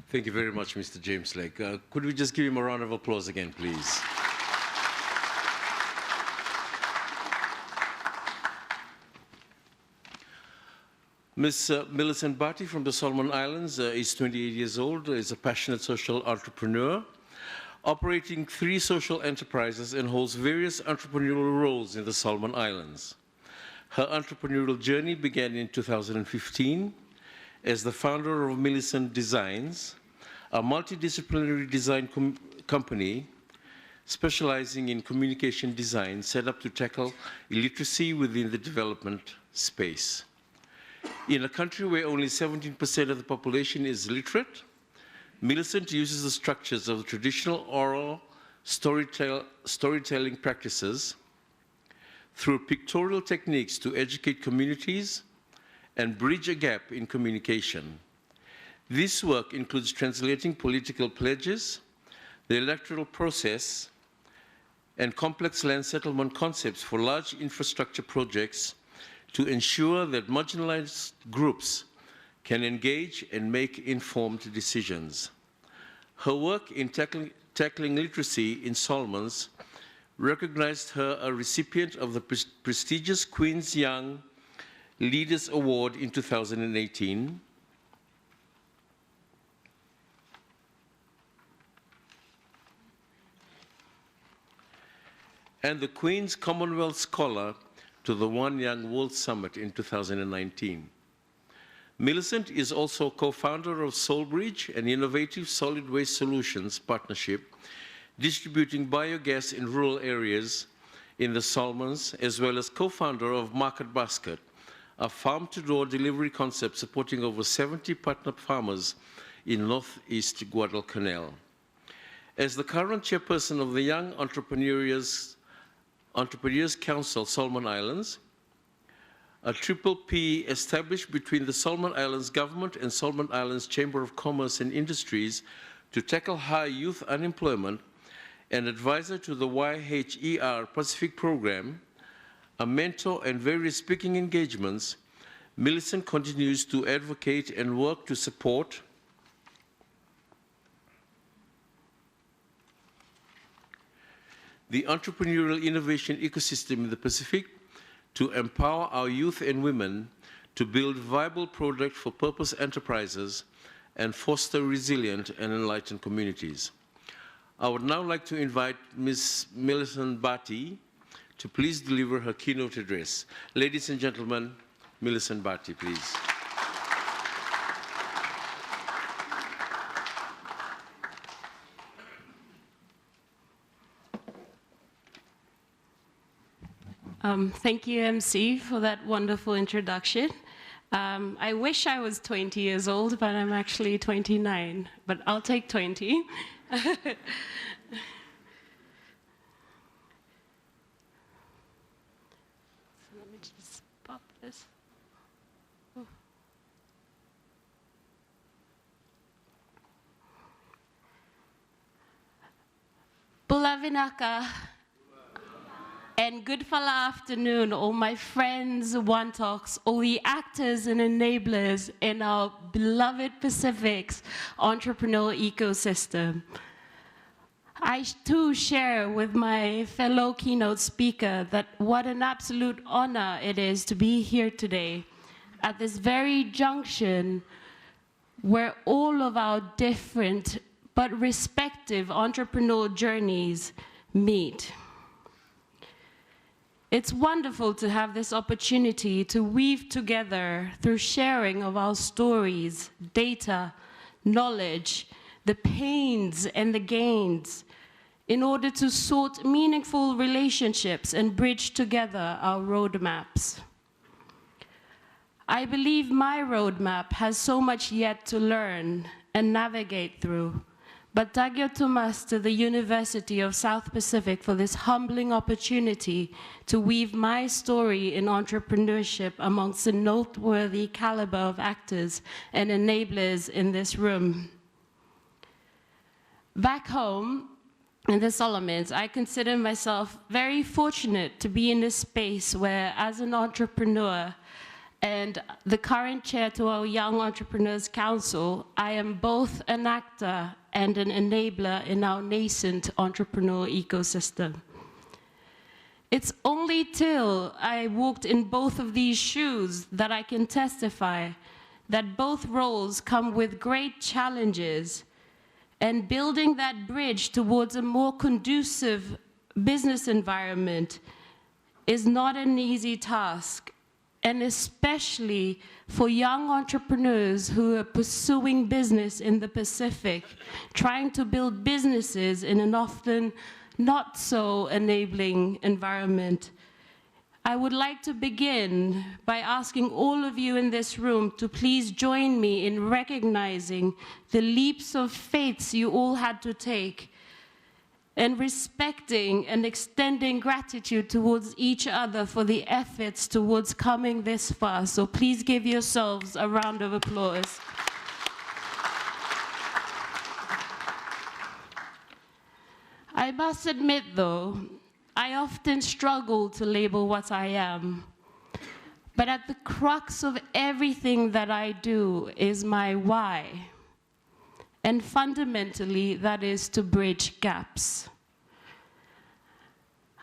Thank you very much, Mr. James Lake. Could we just give him a round of applause again, please? Ms. Millicent Bhatti from the Solomon Islands is 28 years old, is a passionate social entrepreneur, operating 3 social enterprises and holds various entrepreneurial roles in the Solomon Islands. Her entrepreneurial journey began in 2015 as the founder of Millicent Designs, a multidisciplinary design company specializing in communication design set up to tackle illiteracy within the development space. In a country where only 17% of the population is literate, Millicent uses the structures of traditional oral storytelling practices through pictorial techniques to educate communities and bridge a gap in communication. This work includes translating political pledges, the electoral process, and complex land settlement concepts for large infrastructure projects to ensure that marginalized groups can engage and make informed decisions. Her work in tackling literacy in Solomons recognized her a recipient of the prestigious Queen's Young Leaders Award in 2018, and the Queen's Commonwealth Scholar to the One Young World Summit in 2019. Millicent is also co-founder of Soulbridge, an innovative solid waste solutions partnership distributing biogas in rural areas in the Solomons, as well as co-founder of Market Basket, a farm-to-door delivery concept supporting over 70 partner farmers in northeast Guadalcanal. As the current chairperson of the Young Entrepreneurs Council Solomon Islands, a triple P established between the Solomon Islands government and Solomon Islands Chamber of Commerce and Industries to tackle high youth unemployment, an advisor to the YHER Pacific Program, a mentor and various speaking engagements, Millicent continues to advocate and work to support the entrepreneurial innovation ecosystem in the Pacific to empower our youth and women to build viable product for purpose enterprises and foster resilient and enlightened communities. I would now like to invite Ms. Millicent Bhatti to please deliver her keynote address. Ladies and gentlemen, Millicent Bhatti, please. Thank you, MC, for that wonderful introduction. I wish I was 20 years old, but I'm actually 29, but I'll take 20. So let me just pop this. Oh. Bulavinaka. And good fala afternoon, all my friends, One-Talks, all the actors and enablers in our beloved Pacific's entrepreneurial ecosystem. I too share with my fellow keynote speaker that what an absolute honor it is to be here today at this very junction where all of our different but respective entrepreneurial journeys meet. It's wonderful to have this opportunity to weave together through sharing of our stories, data, knowledge, the pains and the gains, in order to sort meaningful relationships and bridge together our roadmaps. I believe my roadmap has so much yet to learn and navigate through, but Tagyo Tomas to the University of South Pacific for this humbling opportunity to weave my story in entrepreneurship amongst the noteworthy caliber of actors and enablers in this room. Back home, in the Solomons, I consider myself very fortunate to be in this space where, as an entrepreneur and the current chair to our Young Entrepreneurs Council, I am both an actor and an enabler in our nascent entrepreneurial ecosystem. It's only till I walked in both of these shoes that I can testify that both roles come with great challenges, and building that bridge towards a more conducive business environment is not an easy task, and especially for young entrepreneurs who are pursuing business in the Pacific, trying to build businesses in an often not so enabling environment. I would like to begin by asking all of you in this room to please join me in recognizing the leaps of faith you all had to take, and respecting and extending gratitude towards each other for the efforts towards coming this far. So please give yourselves a round of applause. I must admit, though, I often struggle to label what I am. But at the crux of everything that I do is my why. And fundamentally, that is to bridge gaps.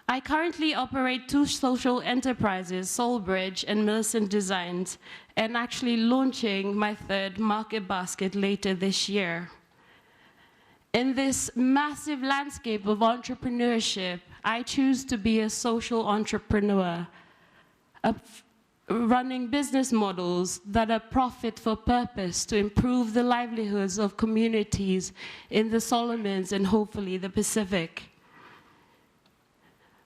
I currently operate 2 social enterprises, Soulbridge and Millicent Designs, and actually launching my 3rd Market Basket later this year. In this massive landscape of entrepreneurship, I choose to be a social entrepreneur, running business models that are profit for purpose to improve the livelihoods of communities in the Solomons and hopefully the Pacific.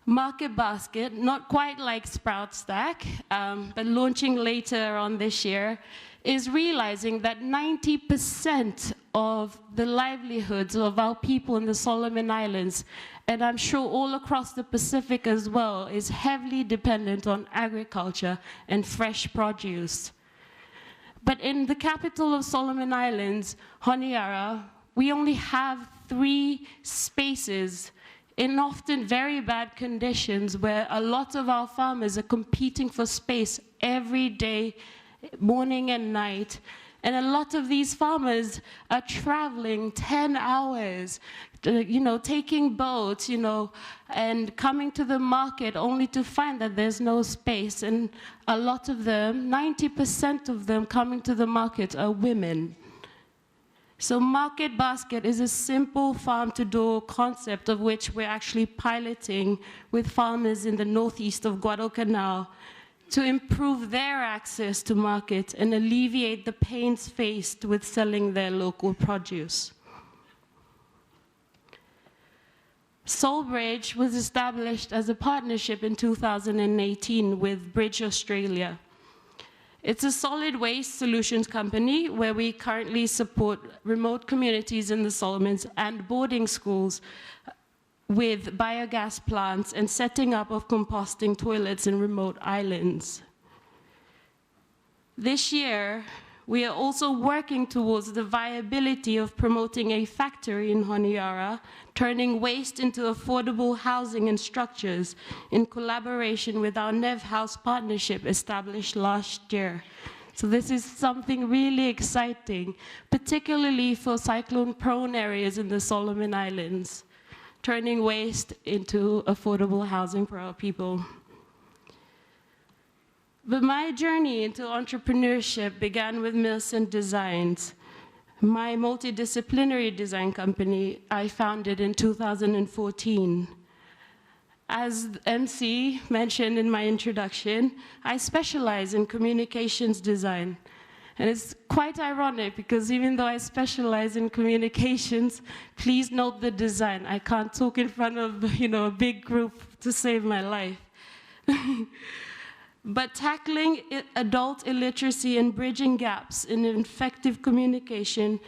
Market Basket, not quite like Sprout Stack, but launching later on this year, is realizing that 90% of the livelihoods of our people in the Solomon Islands, and I'm sure all across the Pacific as well, is heavily dependent on agriculture and fresh produce. But in the capital of Solomon Islands, Honiara, we only have 3 spaces in often very bad conditions where a lot of our farmers are competing for space every day, morning and night. And a lot of these farmers are traveling 10 hours, taking boats, and coming to the market only to find that there's no space. And a lot of them, 90% of them coming to the market are women. So Market Basket is a simple farm-to-door concept of which we're actually piloting with farmers in the northeast of Guadalcanal to improve their access to market and alleviate the pains faced with selling their local produce. Soulbridge was established as a partnership in 2018 with Bridge Australia. It's a solid waste solutions company where we currently support remote communities in the Solomons and boarding schools with biogas plants and setting up of composting toilets in remote islands. This year, we are also working towards the viability of promoting a factory in Honiara, turning waste into affordable housing and structures in collaboration with our Nev House partnership established last year. So this is something really exciting, particularly for cyclone-prone areas in the Solomon Islands, turning waste into affordable housing for our people. But my journey into entrepreneurship began with Millicent Designs, my multidisciplinary design company I founded in 2014. As MC mentioned in my introduction, I specialize in communications design. And it's quite ironic because even though I specialize in communications, please note the design. I can't talk in front of a big group to save my life. But tackling adult illiteracy and bridging gaps in effective communication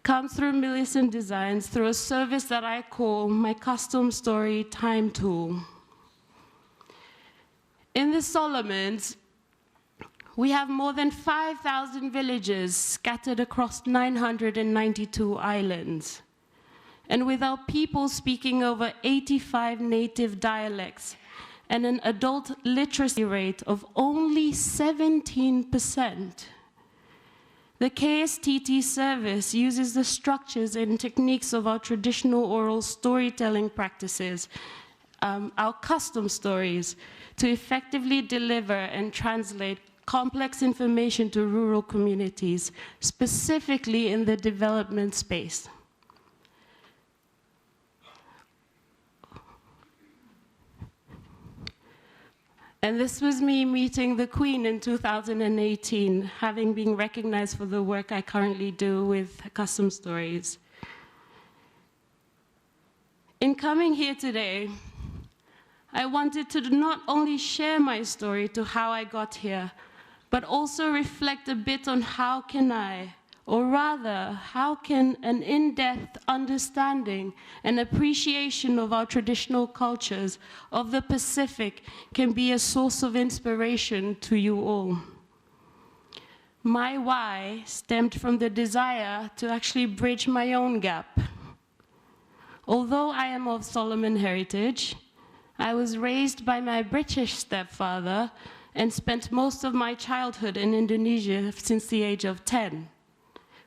comes through Millicent Designs through a service that I call my custom story time tool. In the Solomons, we have more than 5,000 villages scattered across 992 islands. And with our people speaking over 85 native dialects and an adult literacy rate of only 17%, the KSTT service uses the structures and techniques of our traditional oral storytelling practices, our custom stories, to effectively deliver and translate complex information to rural communities, specifically in the development space. And this was me meeting the Queen in 2018, having been recognized for the work I currently do with custom stories. In coming here today, I wanted to not only share my story to how I got here, but also reflect a bit on how can I, or rather, how can an in-depth understanding and appreciation of our traditional cultures of the Pacific can be a source of inspiration to you all. My why stemmed from the desire to actually bridge my own gap. Although I am of Solomon heritage, I was raised by my British stepfather and spent most of my childhood in Indonesia since the age of 10.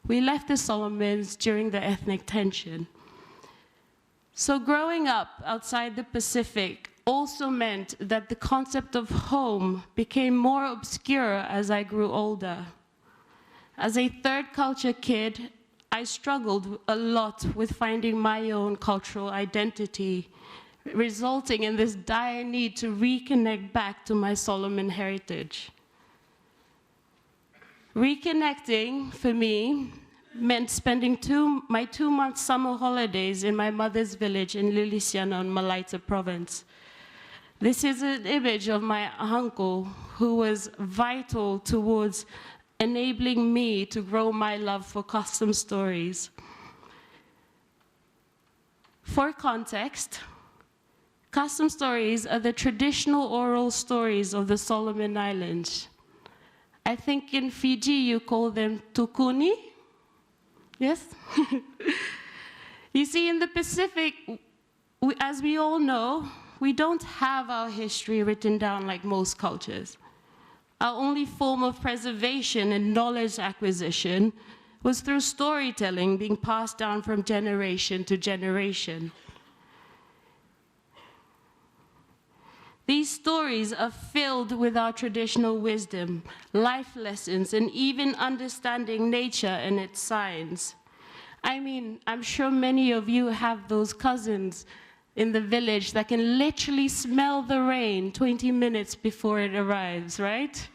We left the Solomons during the ethnic tension. So growing up outside the Pacific also meant that the concept of home became more obscure as I grew older. As a third culture kid, I struggled a lot with finding my own cultural identity, resulting in this dire need to reconnect back to my Solomon heritage. Reconnecting, for me, meant spending my 2-month summer holidays in my mother's village in Lilisiana in Malaita province. This is an image of my uncle who was vital towards enabling me to grow my love for custom stories. For context, custom stories are the traditional oral stories of the Solomon Islands. I think in Fiji you call them tukuni. Yes? You see, in the Pacific, as we all know, we don't have our history written down like most cultures. Our only form of preservation and knowledge acquisition was through storytelling being passed down from generation to generation. These stories are filled with our traditional wisdom, life lessons, and even understanding nature and its signs. I mean, I'm sure many of you have those cousins in the village that can literally smell the rain 20 minutes before it arrives, right?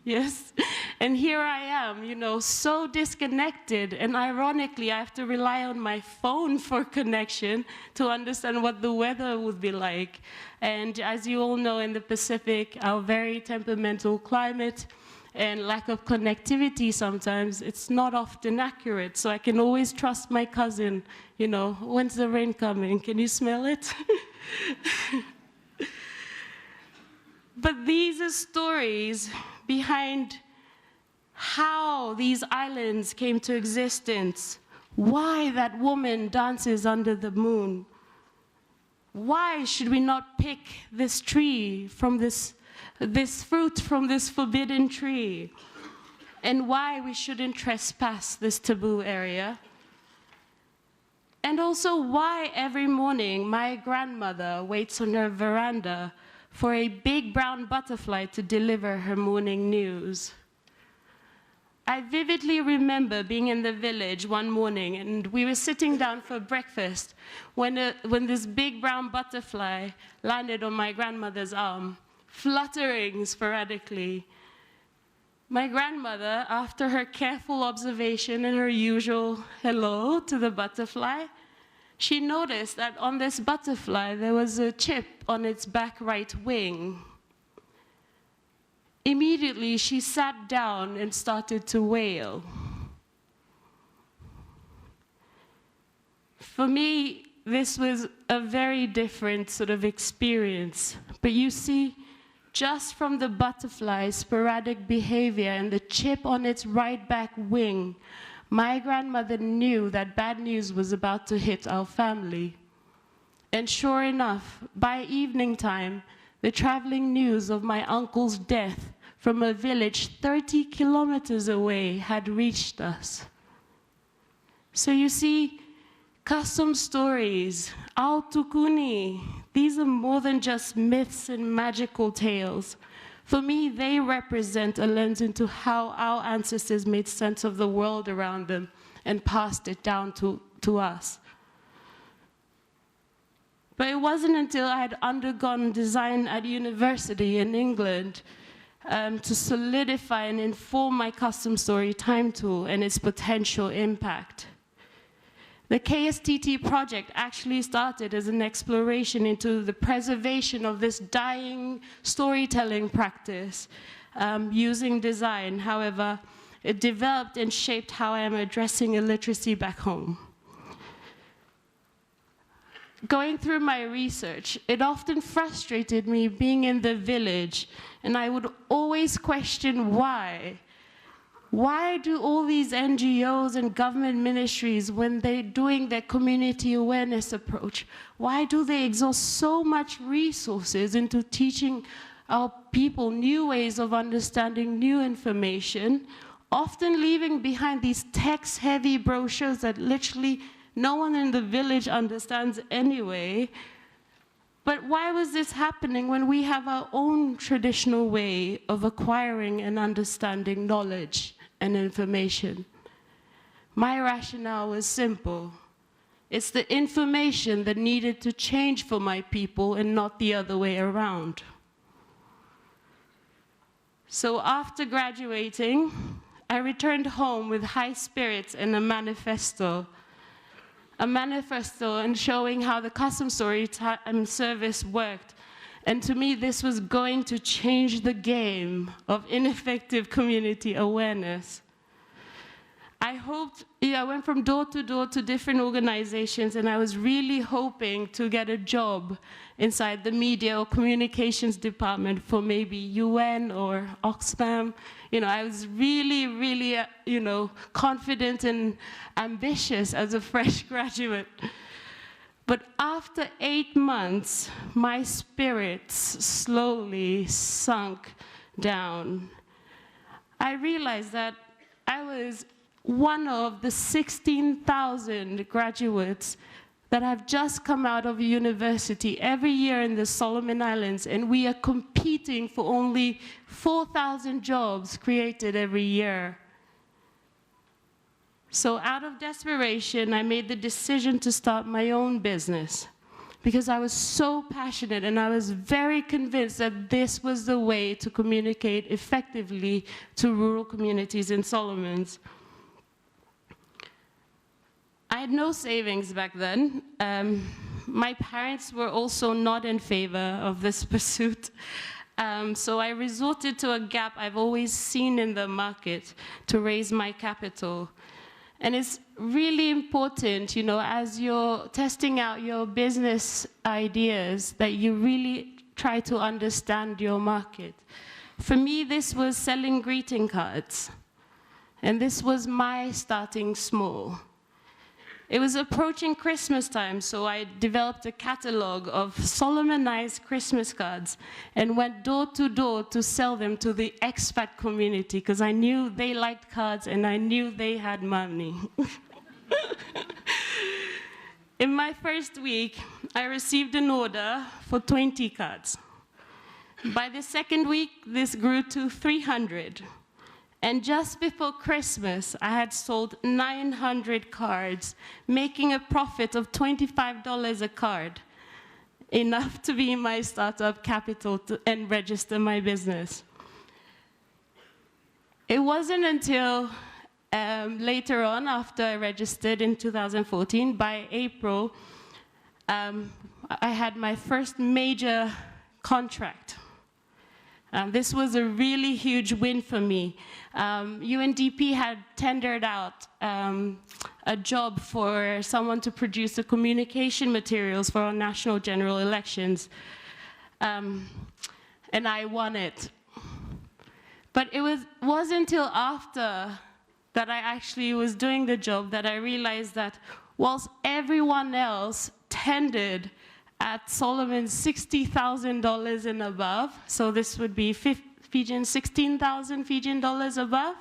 Yes? And here I am, you know, so disconnected, and ironically, I have to rely on my phone for connection to understand what the weather would be like. And as you all know, in the Pacific, our very temperamental climate and lack of connectivity sometimes, it's not often accurate. So I can always trust my cousin, you know, when's the rain coming? Can you smell it? But these are stories behind how these islands came to existence, why that woman dances under the moon. Why should we not pick this tree from this fruit from this forbidden tree? And why we shouldn't trespass this taboo area? And also why every morning my grandmother waits on her veranda for a big brown butterfly to deliver her morning news. I vividly remember being in the village one morning, and we were sitting down for breakfast when this big brown butterfly landed on my grandmother's arm, fluttering sporadically. My grandmother, after her careful observation and her usual hello to the butterfly, she noticed that on this butterfly there was a chip on its back right wing. Immediately, she sat down and started to wail. For me, this was a very different sort of experience. But you see, just from the butterfly's sporadic behavior and the chip on its right back wing, my grandmother knew that bad news was about to hit our family. And sure enough, by evening time, the traveling news of my uncle's death from a village 30 kilometers away had reached us. So you see, custom stories, autukuni, these are more than just myths and magical tales. For me, they represent a lens into how our ancestors made sense of the world around them and passed it down to us. But it wasn't until I had undergone design at university in England to solidify and inform my custom story time tool and its potential impact. The KSTT project actually started as an exploration into the preservation of this dying storytelling practice using design. However, it developed and shaped how I am addressing illiteracy back home. Going through my research, it often frustrated me being in the village, and I would always question why. Why do all these NGOs and government ministries, when they're doing their community awareness approach, why do they exhaust so much resources into teaching our people new ways of understanding new information, often leaving behind these text-heavy brochures that literally no one in the village understands anyway? But why was this happening when we have our own traditional way of acquiring and understanding knowledge and information? My rationale was simple. It's the information that needed to change for my people and not the other way around. So after graduating, I returned home with high spirits and a manifesto and showing how the custom story service worked. And to me, this was going to change the game of ineffective community awareness. I went from door to different organizations, and I was really hoping to get a job inside the media or communications department for maybe UN or Oxfam. I was really, confident and ambitious as a fresh graduate. But after 8 months, my spirits slowly sunk down. I realized that I was one of the 16,000 graduates that have just come out of university every year in the Solomon Islands, and we are competing for only 4,000 jobs created every year. So out of desperation, I made the decision to start my own business because I was so passionate and I was very convinced that this was the way to communicate effectively to rural communities in Solomons. I had no savings back then. My parents were also not in favor of this pursuit. So I resorted to a gap I've always seen in the market to raise my capital. And it's really important, as you're testing out your business ideas, that you really try to understand your market. For me, this was selling greeting cards. And this was my starting small. It was approaching Christmas time, so I developed a catalog of Solomonized Christmas cards and went door to sell them to the expat community because I knew they liked cards and I knew they had money. In my first week, I received an order for 20 cards. By the second week, this grew to 300. And just before Christmas, I had sold 900 cards, making a profit of $25 a card, enough to be my startup capital and register my business. It wasn't until later on, after I registered in 2014, by April, I had my first major contract. This was a really huge win for me. UNDP had tendered out a job for someone to produce the communication materials for our national general elections. And I won it. But it wasn't until after that I actually was doing the job that I realized that whilst everyone else tendered at Solomon's $60,000 and above, so this would be Fijian 16,000 Fijian dollars above,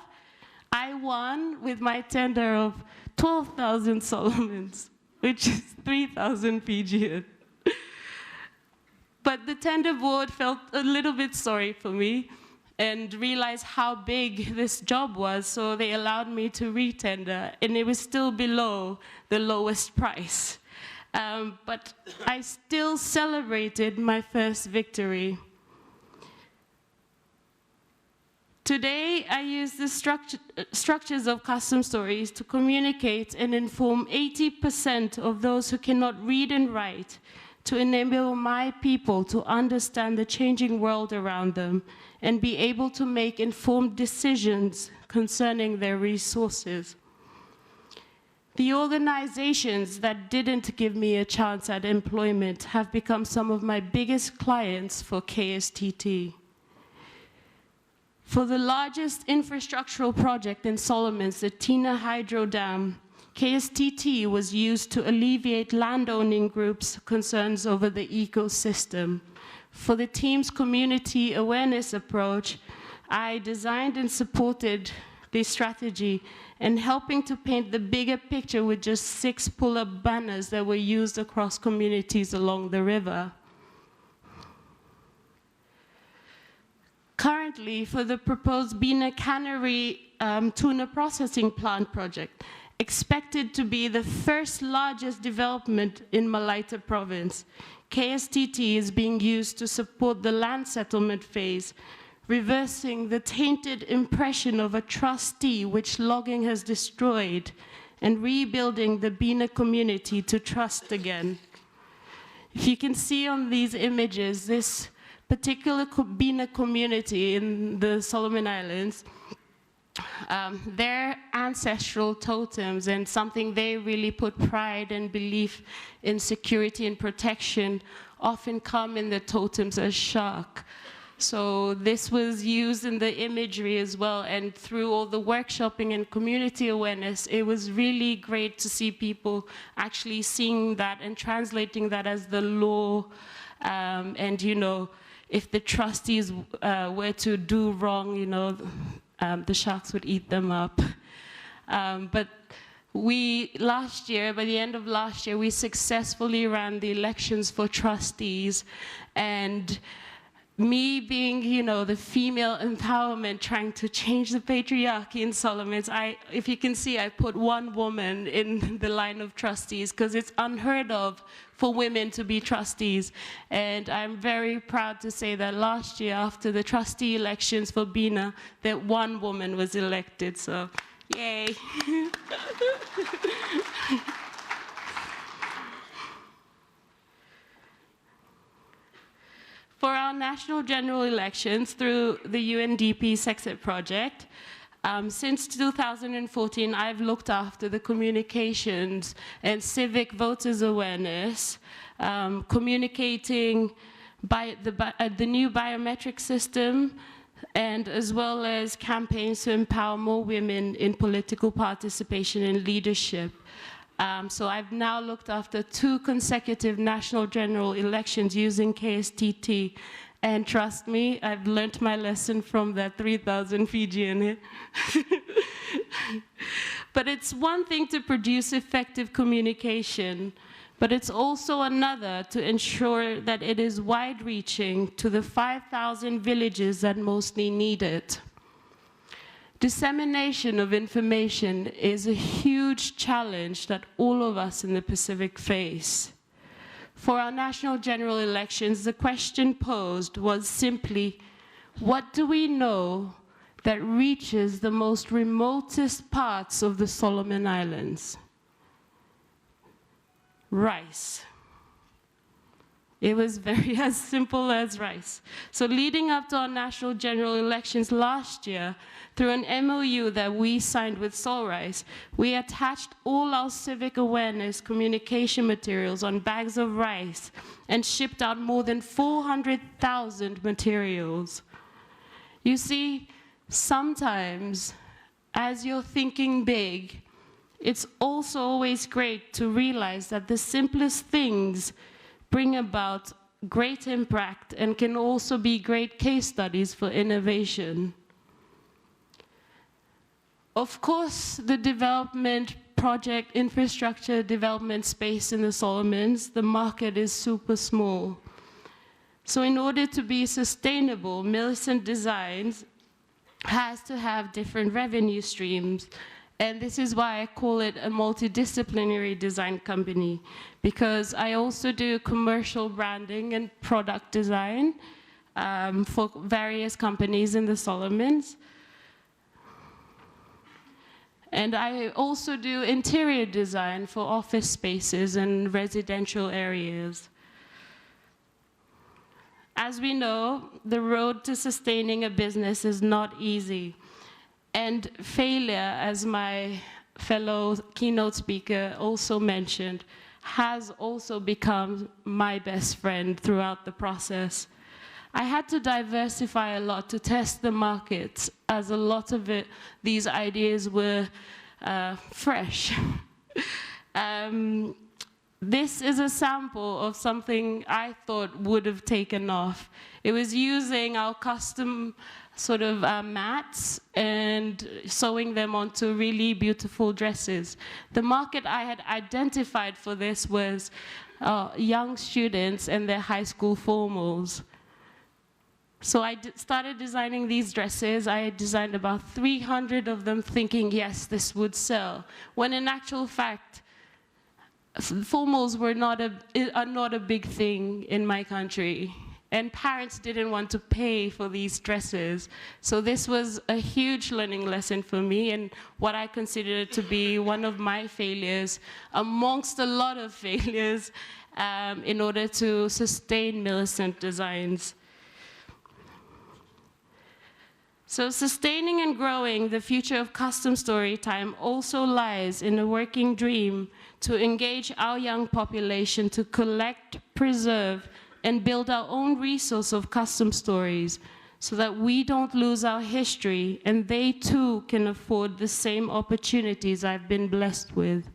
I won with my tender of 12,000 Solomons, which is 3,000 Fijian. But the tender board felt a little bit sorry for me and realized how big this job was, so they allowed me to retender, and it was still below the lowest price. But I still celebrated my first victory. Today, I use the structures of custom stories to communicate and inform 80% of those who cannot read and write, to enable my people to understand the changing world around them and be able to make informed decisions concerning their resources. The organizations that didn't give me a chance at employment have become some of my biggest clients for KSTT. For the largest infrastructural project in Solomons, the Tina Hydro Dam, KSTT was used to alleviate landowning groups' concerns over the ecosystem. For the team's community awareness approach, I designed and supported the strategy and helping to paint the bigger picture with just 6 pull-up banners that were used across communities along the river. Currently, for the proposed Bina Cannery tuna processing plant project, expected to be the first largest development in Malaita province, KSTT is being used to support the land settlement phase, reversing the tainted impression of a trustee which logging has destroyed, and rebuilding the Bina community to trust again. If you can see on these images, this particular Bina community in the Solomon Islands, their ancestral totems and something they really put pride and belief in security and protection often come in the totems as shark. So this was used in the imagery as well, and through all the workshopping and community awareness, it was really great to see people actually seeing that and translating that as the law. And you know, if the trustees were to do wrong, you know, the sharks would eat them up. But last year, by the end of last year, we successfully ran the elections for trustees, and me being, you know, the female empowerment, trying to change the patriarchy in Solomons, if you can see, I put one woman in the line of trustees because it's unheard of for women to be trustees. And I'm very proud to say that last year, after the trustee elections for Bina, that one woman was elected, so yay. For our national general elections through the UNDP Sexet project, since 2014, I've looked after the communications and civic voters awareness, communicating the new biometric system, and as well as campaigns to empower more women in political participation and leadership. So I've now looked after 2 consecutive national general elections using KSTT. And trust me, I've learned my lesson from that 3,000 Fijian. But it's one thing to produce effective communication, but it's also another to ensure that it is wide-reaching to the 5,000 villages that mostly need it. Dissemination of information is a huge challenge that all of us in the Pacific face. For our national general elections, the question posed was simply, what do we know that reaches the most remotest parts of the Solomon Islands? Rice. It was very as simple as rice. So leading up to our national general elections last year, through an MOU that we signed with Solrice, we attached all our civic awareness communication materials on bags of rice and shipped out more than 400,000 materials. You see, sometimes, as you're thinking big, it's also always great to realize that the simplest things bring about great impact and can also be great case studies for innovation. Of course, the development project infrastructure development space in the Solomons, the market is super small. So in order to be sustainable, Millicent Designs has to have different revenue streams. And this is why I call it a multidisciplinary design company, because I also do commercial branding and product design for various companies in the Solomons. And I also do interior design for office spaces and residential areas. As we know, the road to sustaining a business is not easy. And failure, as my fellow keynote speaker also mentioned, has also become my best friend throughout the process. I had to diversify a lot to test the markets, as a lot of these ideas were fresh. This is a sample of something I thought would have taken off. It was using our custom sort of mats and sewing them onto really beautiful dresses. The market I had identified for this was young students and their high school formals. So I started designing these dresses. I designed about 300 of them thinking, yes, this would sell. When in actual fact, formals are not a big thing in my country. And parents didn't want to pay for these dresses. So this was a huge learning lesson for me, and what I consider to be one of my failures amongst a lot of failures in order to sustain Millicent Designs. So sustaining and growing the future of custom storytime also lies in a working dream to engage our young population to collect, preserve, and build our own resource of custom stories so that we don't lose our history and they too can afford the same opportunities I've been blessed with.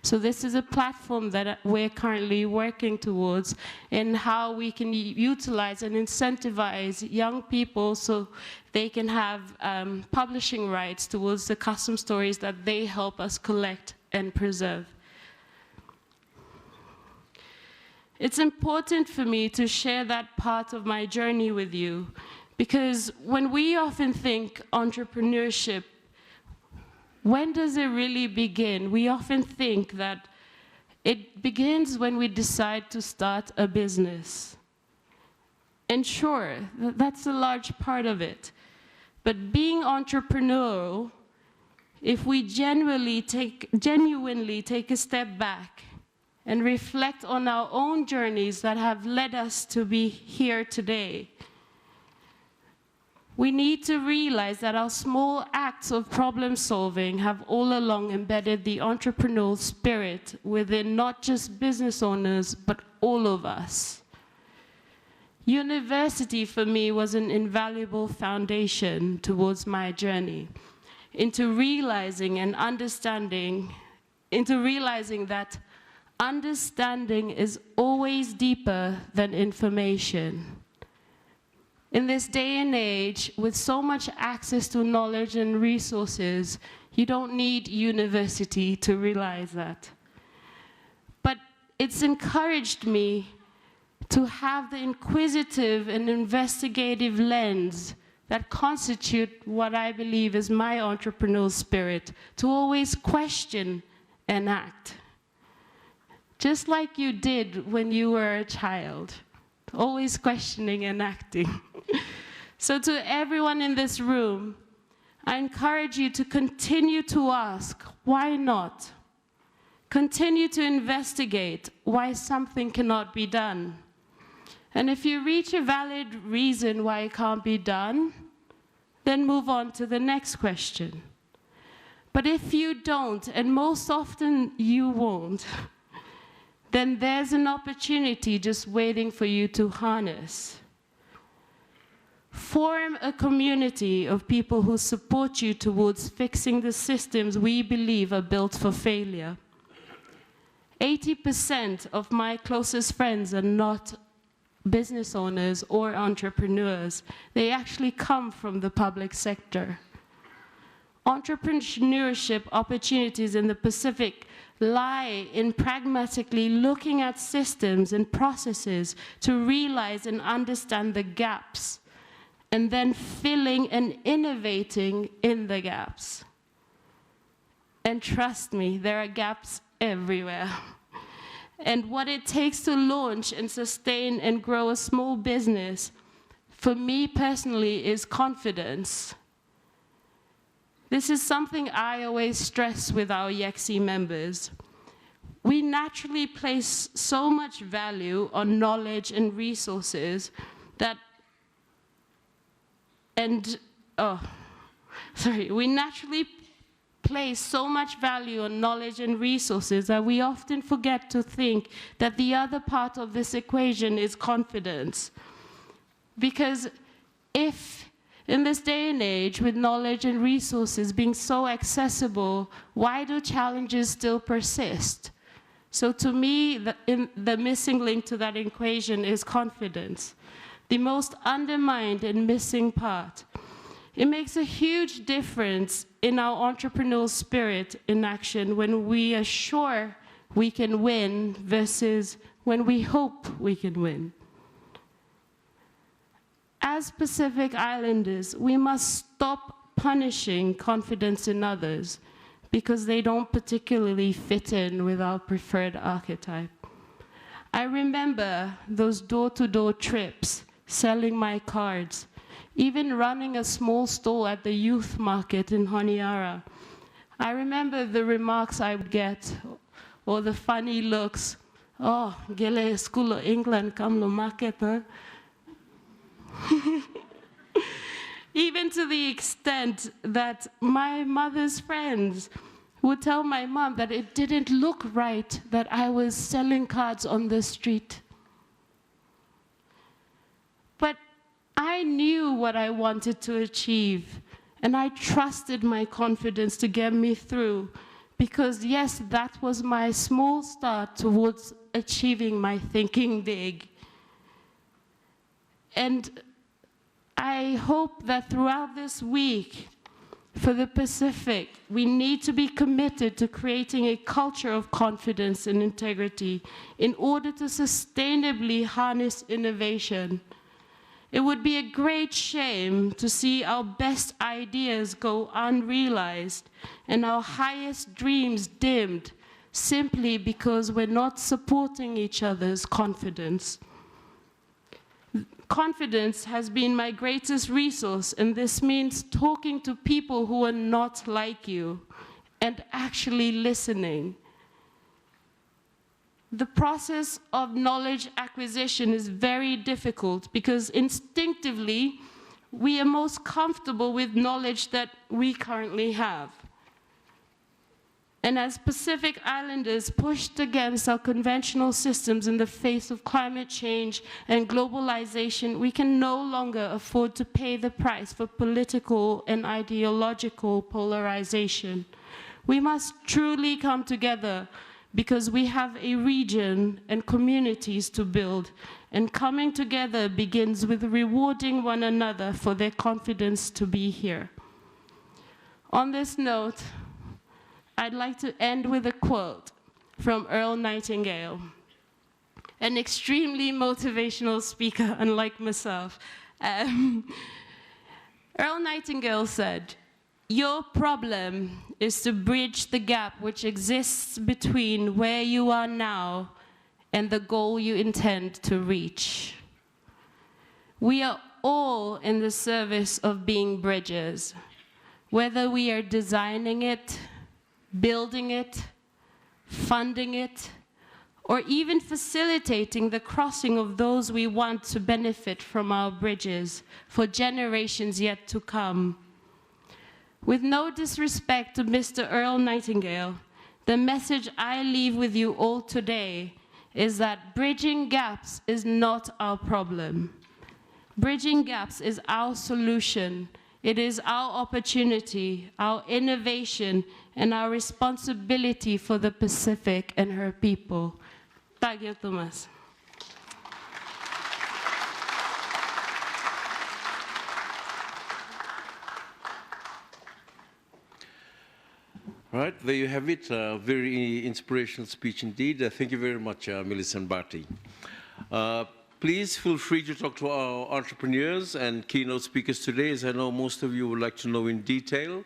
So this is a platform that we're currently working towards in how we can utilize and incentivize young people so they can have publishing rights towards the custom stories that they help us collect and preserve. It's important for me to share that part of my journey with you, because when we often think entrepreneurship, when does it really begin? We often think that it begins when we decide to start a business. And sure, that's a large part of it. But being entrepreneurial, if we genuinely take a step back and reflect on our own journeys that have led us to be here today, we need to realize that our small acts of problem solving have all along embedded the entrepreneurial spirit within not just business owners, but all of us. University for me was an invaluable foundation towards my journey into realizing and understanding, that understanding is always deeper than information. In this day and age, with so much access to knowledge and resources, you don't need university to realize that. But it's encouraged me to have the inquisitive and investigative lens that constitute what I believe is my entrepreneurial spirit, to always question and act. Just like you did when you were a child, always questioning and acting. So to everyone in this room, I encourage you to continue to ask, why not? Continue to investigate why something cannot be done. And if you reach a valid reason why it can't be done, then move on to the next question. But if you don't, and most often you won't, then there's an opportunity just waiting for you to harness. Form a community of people who support you towards fixing the systems we believe are built for failure. 80% of my closest friends are not business owners or entrepreneurs. They actually come from the public sector. Entrepreneurship opportunities in the Pacific lie in pragmatically looking at systems and processes to realize and understand the gaps, and then filling and innovating in the gaps. And trust me, there are gaps everywhere. And what it takes to launch and sustain and grow a small business, for me personally, is confidence. This is something I always stress with our YEXI members. We naturally place so much value on knowledge and resources that, we naturally place so much value on knowledge and resources that we often forget to think that the other part of this equation is confidence. Because if in this day and age, with knowledge and resources being so accessible, why do challenges still persist? So to me, the missing link to that equation is confidence, the most undermined and missing part. It makes a huge difference in our entrepreneurial spirit in action when we are sure we can win versus when we hope we can win. As Pacific Islanders, we must stop punishing confidence in others because they don't particularly fit in with our preferred archetype. I remember those door-to-door trips, selling my cards, even running a small store at the youth market in Honiara. I remember the remarks I would get, or the funny looks. Oh, gele school of England, come to market, huh? Even to the extent that my mother's friends would tell my mom that it didn't look right that I was selling cards on the street. But I knew what I wanted to achieve, and I trusted my confidence to get me through, because yes, that was my small start towards achieving my thinking big. And I hope that throughout this week, for the Pacific, we need to be committed to creating a culture of confidence and integrity in order to sustainably harness innovation. It would be a great shame to see our best ideas go unrealized and our highest dreams dimmed simply because we're not supporting each other's confidence. Confidence has been my greatest resource, and this means talking to people who are not like you and actually listening. The process of knowledge acquisition is very difficult because instinctively we are most comfortable with knowledge that we currently have. And as Pacific Islanders pushed against our conventional systems in the face of climate change and globalization, we can no longer afford to pay the price for political and ideological polarization. We must truly come together because we have a region and communities to build, and coming together begins with rewarding one another for their confidence to be here. On this note, I'd like to end with a quote from Earl Nightingale, an extremely motivational speaker, unlike myself. Earl Nightingale said, "Your problem is to bridge the gap which exists between where you are now and the goal you intend to reach." We are all in the service of being bridges, whether we are designing it, building it, funding it, or even facilitating the crossing of those we want to benefit from our bridges for generations yet to come. With no disrespect to Mr. Earl Nightingale, the message I leave with you all today is that bridging gaps is not our problem. Bridging gaps is our solution. It is our opportunity, our innovation, and our responsibility for the Pacific and her people. Thank you, Thomas. Right, there you have it. A very inspirational speech indeed. Thank you very much, Millicent Barty. Please feel free to talk to our entrepreneurs and keynote speakers today, as I know most of you would like to know in detail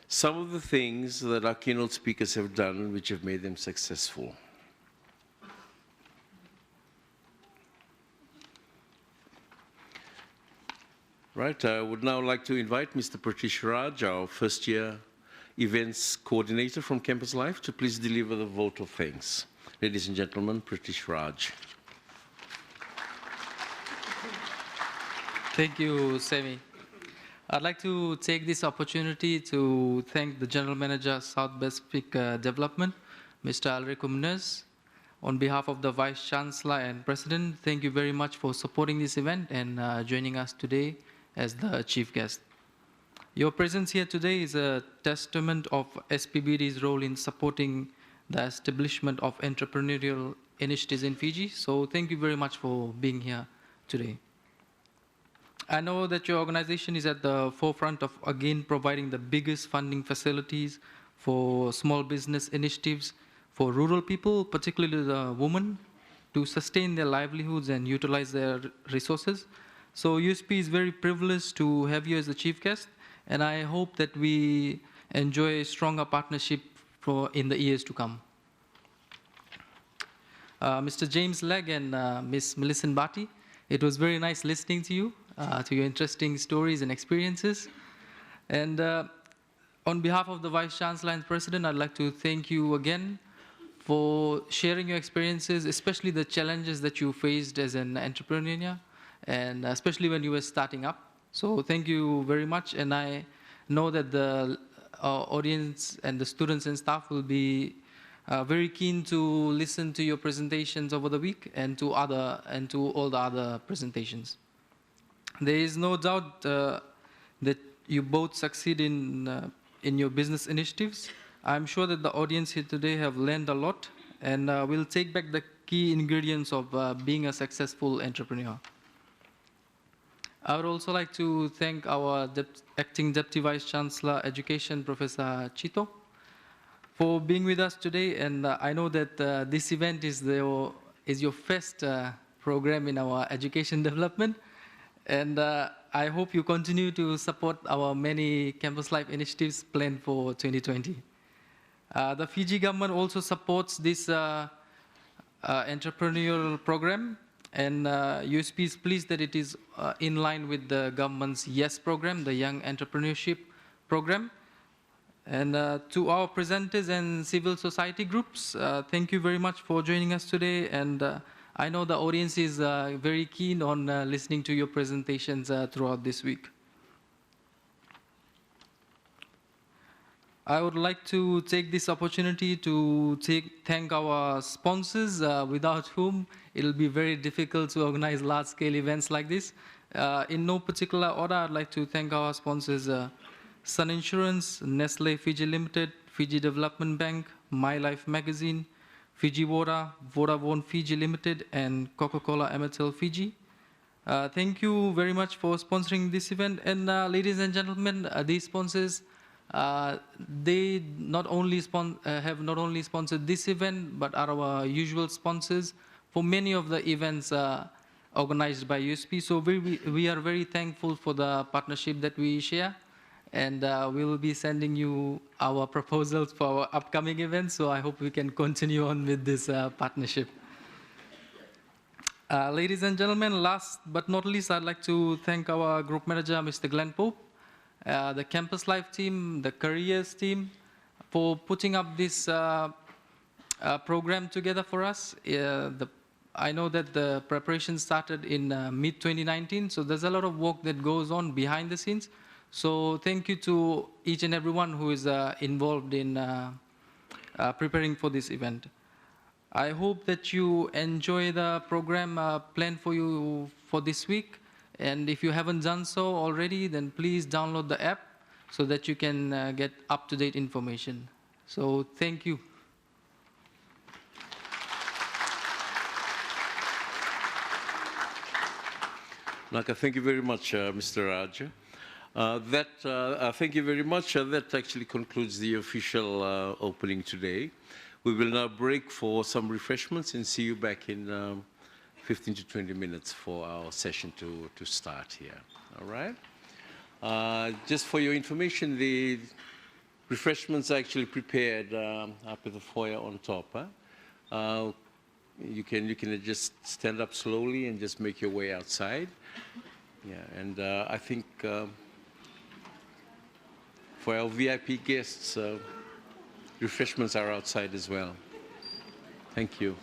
some of the things that our keynote speakers have done which have made them successful. Right, I would now like to invite Mr. Pratish Raj, our first-year events coordinator from Campus Life, to please deliver the vote of thanks. Ladies and gentlemen, Pratish Raj. Thank you, Semi. I'd like to take this opportunity to thank the General Manager, South Pacific Development, Mr. Alrico Munez. On behalf of the Vice Chancellor and President, thank you very much for supporting this event and joining us today as the chief guest. Your presence here today is a testament of SPBD's role in supporting the establishment of entrepreneurial initiatives in Fiji. So thank you very much for being here today. I know that your organization is at the forefront of, again, providing the biggest funding facilities for small business initiatives for rural people, particularly the women, to sustain their livelihoods and utilize their resources. So USP is very privileged to have you as the chief guest, and I hope that we enjoy a stronger partnership in the years to come. Mr. James Legg and Ms. Millicent Barty, it was very nice listening to you, to your interesting stories and experiences. And on behalf of the Vice Chancellor and President, I'd like to thank you again for sharing your experiences, especially the challenges that you faced as an entrepreneur, and especially when you were starting up. So thank you very much, and I know that the audience and the students and staff will be very keen to listen to your presentations over the week and to all the other presentations. There is no doubt that you both succeed in your business initiatives. I'm sure that the audience here today have learned a lot and will take back the key ingredients of being a successful entrepreneur. I would also like to thank our Acting Deputy Vice Chancellor Education, Professor Chito, for being with us today. And I know that this event is your first program in our education development. And I hope you continue to support our many Campus Life initiatives planned for 2020. The Fiji government also supports this entrepreneurial program, and USP is pleased that it is in line with the government's YES program, the Young Entrepreneurship Program. And to our presenters and civil society groups, thank you very much for joining us today. And I know the audience is very keen on listening to your presentations throughout this week. I would like to take this opportunity to thank our sponsors, without whom it will be very difficult to organize large-scale events like this. In no particular order, I'd like to thank our sponsors, Sun Insurance, Nestle Fiji Limited, Fiji Development Bank, My Life Magazine, Fiji Water, Vodafone Fiji Limited, and Coca-Cola Amatil Fiji. Thank you very much for sponsoring this event. And ladies and gentlemen, these sponsors, they have not only sponsored this event, but are our usual sponsors for many of the events organized by USP. So we are very thankful for the partnership that we share. And we will be sending you our proposals for our upcoming events. So I hope we can continue on with this partnership. Ladies and gentlemen, last but not least, I'd like to thank our group manager, Mr. Glenn Pope, the Campus Life team, the careers team, for putting up this program together for us. I know that the preparation started in mid-2019, so there's a lot of work that goes on behind the scenes. So thank you to each and everyone who is involved in preparing for this event. I hope that you enjoy the program planned for you for this week. And if you haven't done so already, then please download the app so that you can get up-to-date information. So thank you. Naka, thank you very much, Mr. Raj. Thank you very much. That actually concludes the official opening today. We will now break for some refreshments and see you back in 15 to 20 minutes for our session to start here. All right? Just for your information, the refreshments are actually prepared up at the foyer on top. Huh? You can just stand up slowly and just make your way outside. Yeah, and I think for our VIP guests, refreshments are outside as well. Thank you.